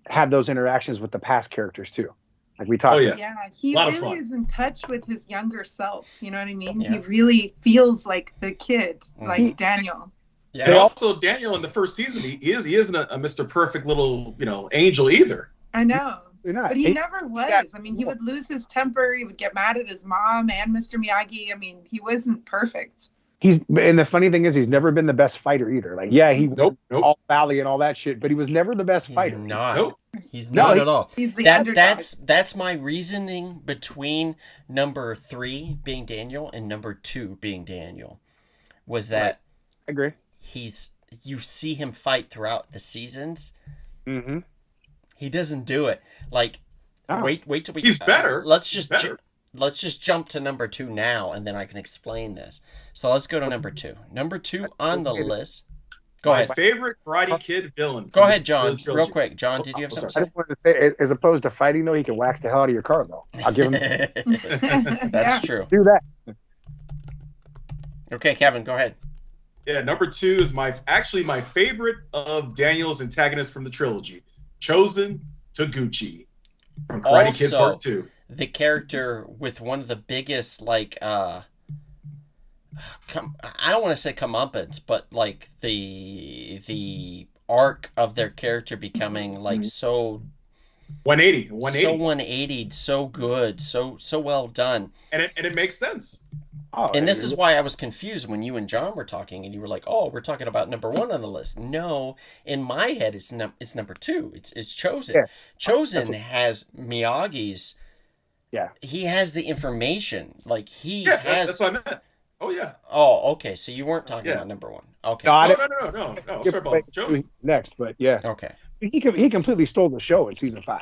have those interactions with the past characters too. Like we talked. Oh, yeah. Yeah, he really is in touch with his younger self. You know what I mean? Yeah. He really feels like the kid, like Daniel. Yeah. And also, Daniel in the first season, he isn't a Mr. Perfect little, angel either. I know. Not. But he never was. I mean, he would lose his temper. He would get mad at his mom and Mr. Miyagi. I mean, he wasn't perfect. And the funny thing is, he's never been the best fighter either. Like, yeah, he nope. all valley and all that shit, but he was never the best fighter. He's not at all. He's the underdog. That's my reasoning between number 3 being Daniel and number 2 being Daniel. Was that I agree. You see him fight throughout the seasons. Mm-hmm. He doesn't do it. Like, wait till we. He's better. Let's just jump to number 2 now, and then I can explain this. So let's go to number 2. Number 2 on the list. Go ahead. My favorite Karate Kid villain. Go ahead, John. Real quick, John. Did you have something to say? I just wanted to say, as opposed to fighting, though, he can wax the hell out of your car, though. I'll give him. That's true. Do that. Okay, Kevin, go ahead. Yeah, number 2 is my favorite of Daniel's antagonists from the trilogy, Chosen Taguchi from Karate Kid Part 2. The character with one of the biggest, like, I don't want to say comeuppance, but like the arc of their character becoming like so 180, so 180'd, so good, so well done, and it makes sense. And this is why I was confused when you and John were talking, and you were like, "Oh, we're talking about number 1 on the list." No, in my head, it's number 2. It's Chosen. Yeah. Chosen has Miyagi's. Yeah. He has the information. Like has. That's what I meant. Oh yeah. Oh, okay. So you weren't talking about number 1. Okay. No. Sorry about Chosen. Next, but yeah. Okay. He completely stole the show in season 5.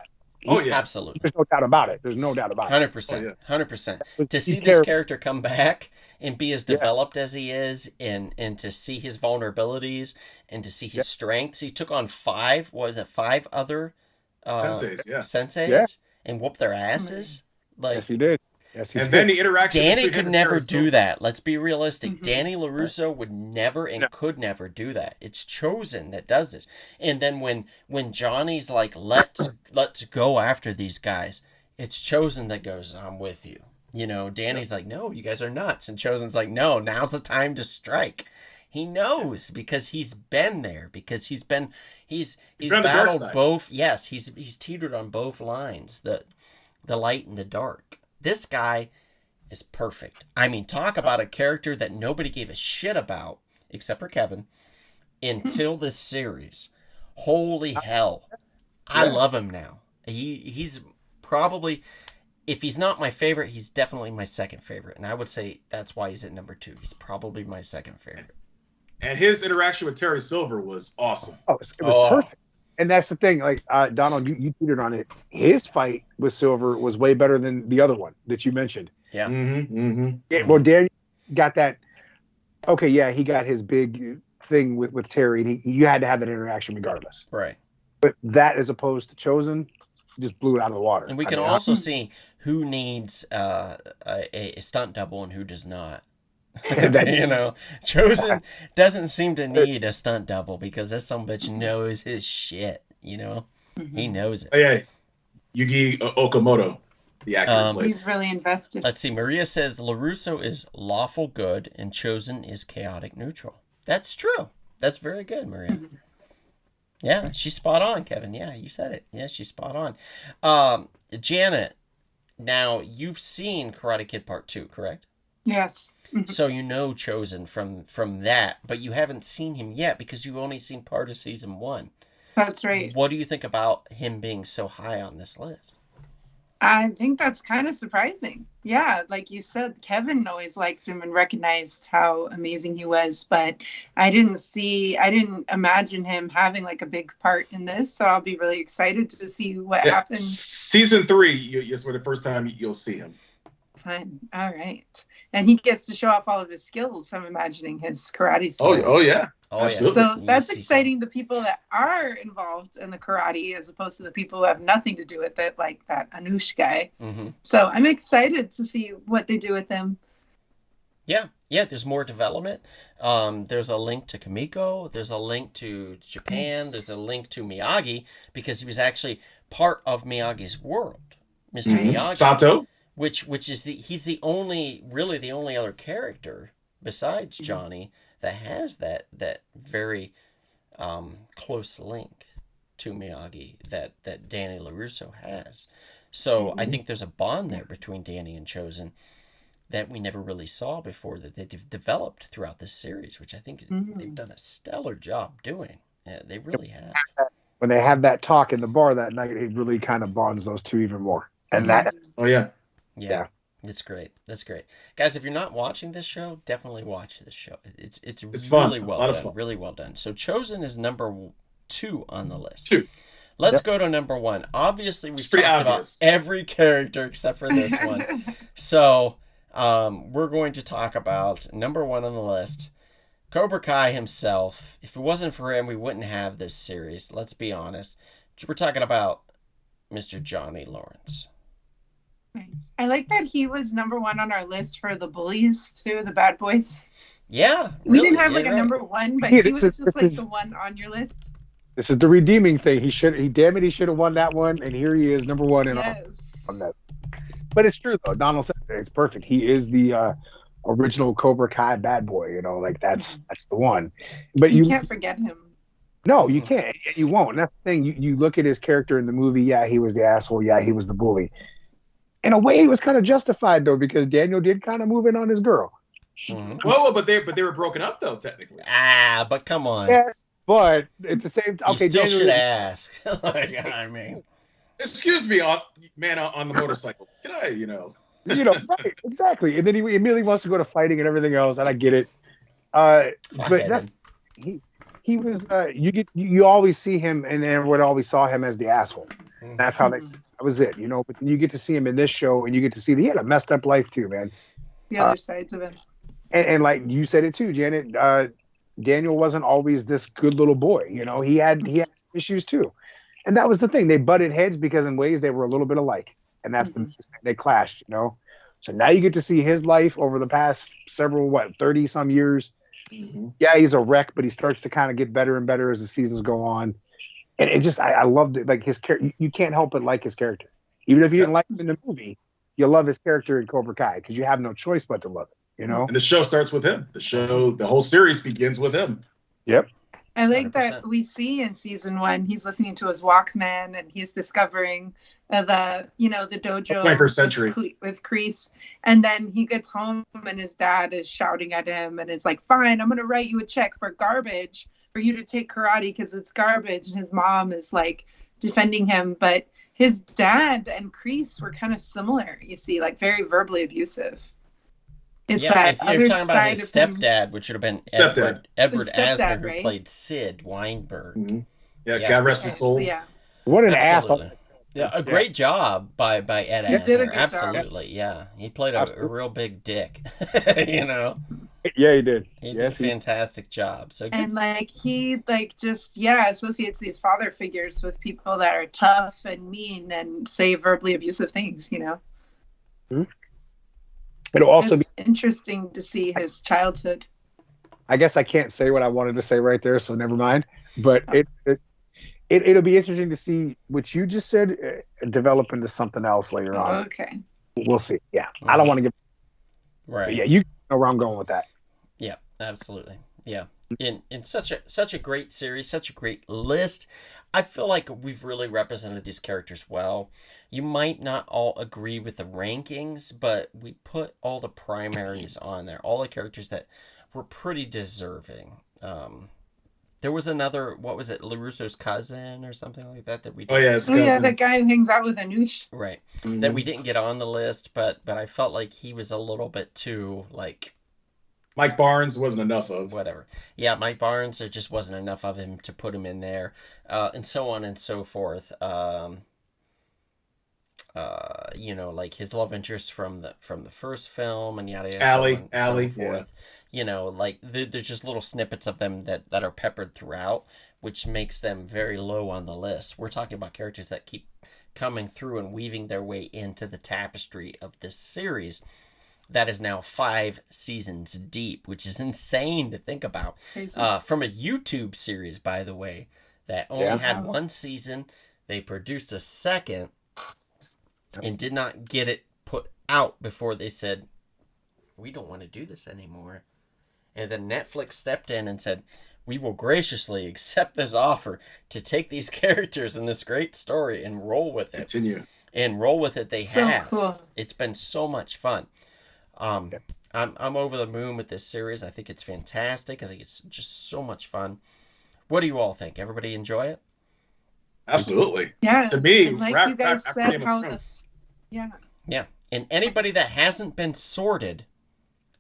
Oh yeah, absolutely. There's no doubt about it. 100%. 100%. To see this character come back and be as developed as he is, and to see his vulnerabilities and to see his strengths. He took on 5 other senseis and whooped their asses. Like, yes, he did. Then the interaction. Danny could never do that. Let's be realistic. Mm-hmm. Danny LaRusso would never and could never do that. It's Chosen that does this. And then when Johnny's like, let's go after these guys, it's Chosen that goes, I'm with you. Danny's like, no, you guys are nuts. And Chosen's like, no, now's the time to strike. He knows because he's been there, because he's battled both. Yes, he's teetered on both lines, the light and the dark. This guy is perfect. I mean, talk about a character that nobody gave a shit about, except for Kevin, until this series. Holy hell. I love him now. He's probably, if he's not my favorite, he's definitely my second favorite. And I would say that's why he's at number 2. He's probably my second favorite. And his interaction with Terry Silver was awesome. Oh, it was perfect. And that's the thing, like, Donald, you tweeted on it. His fight with Silver was way better than the other one that you mentioned. Yeah. Well, Daniel got that. Okay, yeah, he got his big thing with Terry, and you had to have that interaction regardless. Right. But that, as opposed to Chosen, just blew it out of the water. And we can also see who needs a stunt double and who does not. Chosen doesn't seem to need a stunt double because this son of a bitch knows his shit. He knows it. Oh, yeah, Yugi Okamoto, the actor. He's really invested. Let's see. Maria says LaRusso is lawful good and Chosen is chaotic neutral. That's true. That's very good, Maria. Mm-hmm. Yeah, she's spot on, Kevin. Yeah, you said it. Yeah, she's spot on. Janet, now you've seen Karate Kid Part 2, correct? Yes. So Chosen from that, but you haven't seen him yet because you've only seen part of season 1. That's right. What do you think about him being so high on this list? I think that's kind of surprising. Yeah, like you said, Kevin always liked him and recognized how amazing he was, but I didn't imagine him having like a big part in this, so I'll be really excited to see what happens. Season 3 is for the first time you'll see him. Fun. All right. And he gets to show off all of his skills. I'm imagining his karate skills. Oh yeah. Absolutely. So that's exciting. The people that are involved in the karate as opposed to the people who have nothing to do with it, like that Anush guy. Mm-hmm. So I'm excited to see what they do with him. Yeah, there's more development. There's a link to Kamiko. There's a link to Japan. There's a link to Miyagi because he was actually part of Miyagi's world, Mr. Miyagi. Sato. Which is he's the only really the only other character besides Johnny that has that very close link to Miyagi that Danny LaRusso has. So I think there's a bond there between Danny and Chosen that we never really saw before, that they've developed throughout this series, which I think they've done a stellar job doing. Yeah, they really have. When they have that talk in the bar that night, it really kind of bonds those two even more. And that, yeah, it's great. That's great, guys. If you're not watching this show, definitely watch this show. It's really fun. well done. Really well done. So Chosen is number 2 on the list. 2. Let's go to number 1. Obviously, we've talked about every character except for this one. So we're going to talk about number 1 on the list, Cobra Kai himself. If it wasn't for him, we wouldn't have this series. Let's be honest. We're talking about Mr. Johnny Lawrence. Nice. I like that he was number 1 on our list for the bullies too, the bad boys. Yeah, we didn't have like a number 1, but he was just like the one on your list. This is the redeeming thing. He should have won that one, and here he is, number 1 on that. But it's true though. Donald said it's perfect. He is the original Cobra Kai bad boy. You know, like that's the one. But you can't forget him. No, you can't. You won't. And that's the thing. You look at his character in the movie. Yeah, he was the asshole. Yeah, he was the bully. In a way, he was kind of justified though, because Daniel did kind of move in on his girl. Well, but they were broken up though, technically. But come on. Yes, but at the same time, okay, you still Daniel should ask. I mean, excuse me, man on the motorcycle. Can I, right, exactly. And then he immediately wants to go to fighting and everything else, and I get it. But that's he was. You always see him, and everyone always saw him as the asshole. That's how that was it, But then you get to see him in this show, and you get to see he had a messed up life too, man. The other sides of him. And like you said it too, Janet. Daniel wasn't always this good little boy. He had issues too, and that was the thing. They butted heads because in ways they were a little bit alike, and that's the they clashed. So now you get to see his life over the past several 30 some years. Yeah, he's a wreck, but he starts to kind of get better and better as the seasons go on. And it just, I loved it. Like his character, you can't help but like his character. Even if you didn't like him in the movie, you love his character in Cobra Kai because you have no choice but to love it, And the show starts with him. The whole series begins with him. Yep. I like 100%. That we see in season 1, he's listening to his Walkman and he's discovering the dojo 21st century with Kreese. And then he gets home and his dad is shouting at him and is like, fine, I'm going to write you a check for garbage for you to take karate because it's garbage. And his mom is like defending him. But his dad and Kreese were kind of similar, you see, like very verbally abusive. It's if you're talking about his stepdad, which would have been Edward Asner, who played Sid Weinberg. Yeah, God rest his soul. Yeah. What an asshole. Yeah, a great job by Ed Asner. Absolutely, yeah. He played a real big dick, Yeah, he did. He did a fantastic job. So and he associates these father figures with people that are tough and mean and say verbally abusive things, Mm-hmm. It'll also be interesting to see his childhood. I guess I can't say what I wanted to say right there, so never mind. But it'll be interesting to see what you just said develop into something else later on. Okay. We'll see. Yeah. I don't want to give. Right. Yeah, you know where I'm going with that. Yeah, absolutely. Yeah. In such a great series, such a great list. I feel like we've really represented these characters well. You might not all agree with the rankings, but we put all the primaries on there, all the characters that were pretty deserving. There was another, what was it, LaRusso's cousin or something like that we did. That guy who hangs out with Anush. Right. Mm-hmm. That we didn't get on the list, but I felt like he was a little bit too, Mike Barnes wasn't enough of. Whatever. Yeah, Mike Barnes, there just wasn't enough of him to put him in there, and so on and so forth. His love interest from the first film and yada yada, so forth. Yeah. There's just little snippets of them that are peppered throughout, which makes them very low on the list. We're talking about characters that keep coming through and weaving their way into the tapestry of this series. that is now 5 seasons deep, which is insane to think about. Crazy. From a YouTube series, by the way, that only had 1 season. They produced a second and did not get it put out before they said, we don't want to do this anymore. And then Netflix stepped in and said, we will graciously accept this offer to take these characters in this great story and roll with it. Continue. And roll with it. They So have. cool. It's been so much fun. I'm over the moon with this series. I think it's fantastic. I think it's just so much fun. What do you all think? Everybody enjoy it? Absolutely. Yeah. To me, and like Rat you guys Pack said, Game of how Thrones. Yeah. And anybody that hasn't been sorted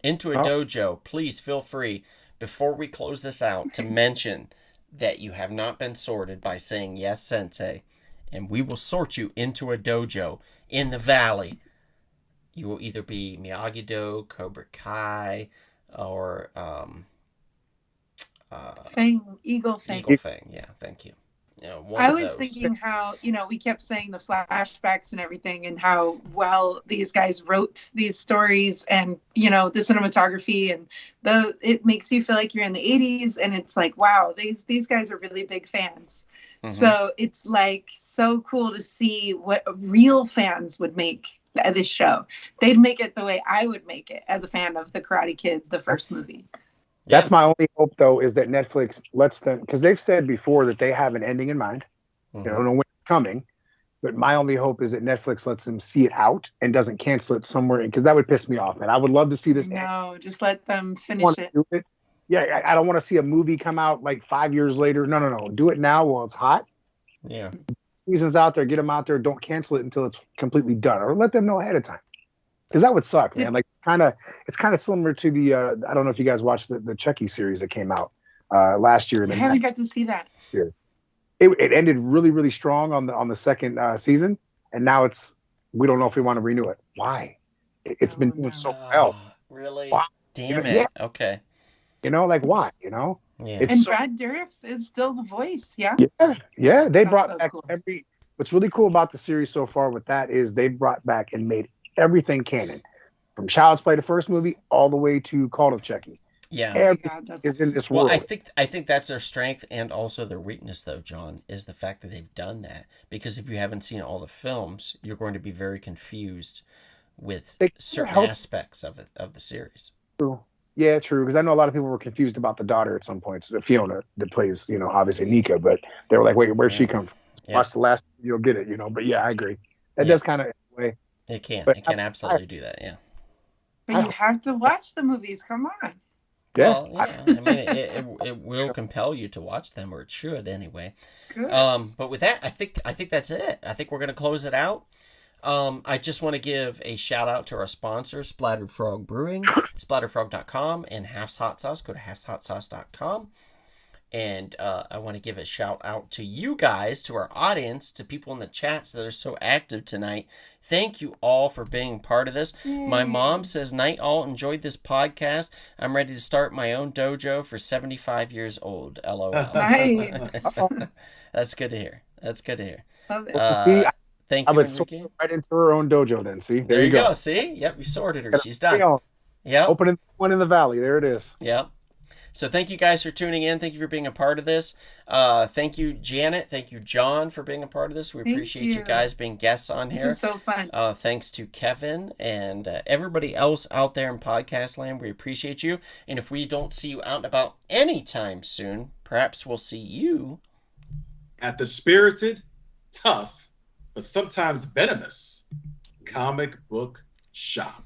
into a dojo, please feel free, before we close this out, to mention that you have not been sorted by saying yes, sensei, and we will sort you into a dojo in the valley. You will either be Miyagi-Do, Cobra Kai, or Eagle Fang. Eagle Fang. Yeah, thank you. One I of was those. thinking how, we kept saying the flashbacks and everything and how well these guys wrote these stories and, the cinematography and it makes you feel like you're in the 80s and it's like, wow, these guys are really big fans. Mhm. So it's like so cool to see what real fans would make this show. They'd make it the way I would make it as a fan of The Karate Kid, the first movie. That's my only hope, though, is that Netflix lets them, because they've said before that they have an ending in mind. Mhm. I don't know when it's coming, but my only hope is that Netflix lets them see it out and doesn't cancel it somewhere, because that would piss me off, man. I would love to see this. No, just let them finish Want it. to do it. Yeah, I don't want to see a movie come out like 5 years later. No. Do it now while it's hot. Yeah. Seasons out there, get them out there. Don't cancel it until it's completely done, or let them know ahead of time. Because that would suck, man. Like, it's kind of similar to the I don't know if you guys watched the Chucky series that came out last year. I haven't got to see that. It ended really, really strong on the second season, and now we don't know if we want to renew it. Why? It's been doing so well. Really? Why? Damn it. Yeah. Okay. Like why? Yeah. It's And so- Brad Dourif is still the voice, yeah? Yeah. They That's brought so back cool. What's really cool about the series so far with that is they brought back and made everything canon, from Child's Play, the first movie, all the way to Call of Chucky. Yeah. Everything God, that's is in this Well, world. I think that's their strength and also their weakness, though, John, is the fact that they've done that. Because if you haven't seen all the films, you're going to be very confused with certain aspects of the series. True. Yeah, true. Because I know a lot of people were confused about the daughter at some points, Fiona, that plays, obviously Nika, but they were like, wait, where'd she come from? Yeah. Watch the last, you'll get it, But yeah, I agree. That does kind of way. It can. But It can absolutely do that. Yeah. But you have to watch the movies. Come on. Yeah. Well, yeah. I mean, it will compel you to watch them, or it should anyway. Good. But with that, I think that's it. I think we're gonna close it out. I just want to give a shout out to our sponsor, Splattered Frog Brewing, splatterfrog.com, and Half's Hot Sauce. Go to halfshotsauce.com. And I want to give a shout out to you guys, to our audience, to people in the chats that are so active tonight. Thank you all for being part of this. My mom says, night all, enjoyed this podcast. I'm ready to start my own dojo for 75 years old. LOL. Nice. That's good to hear. That's good to hear. Love it. See, Thank I you, would sort Enrique. her right into her own dojo then. See, There you go. See? Yep, you sorted her. She's done. Yep. Opening one in the valley. There it is. Yep. So thank you guys for tuning in. Thank you for being a part of this. Thank you, Janet. Thank you, John, for being a part of this. We appreciate you guys being guests on here. This is so fun. Thanks to Kevin and everybody else out there in podcast land. We appreciate you. And if we don't see you out and about anytime soon, perhaps we'll see you at the spirited, tough, but sometimes venomous comic book shop.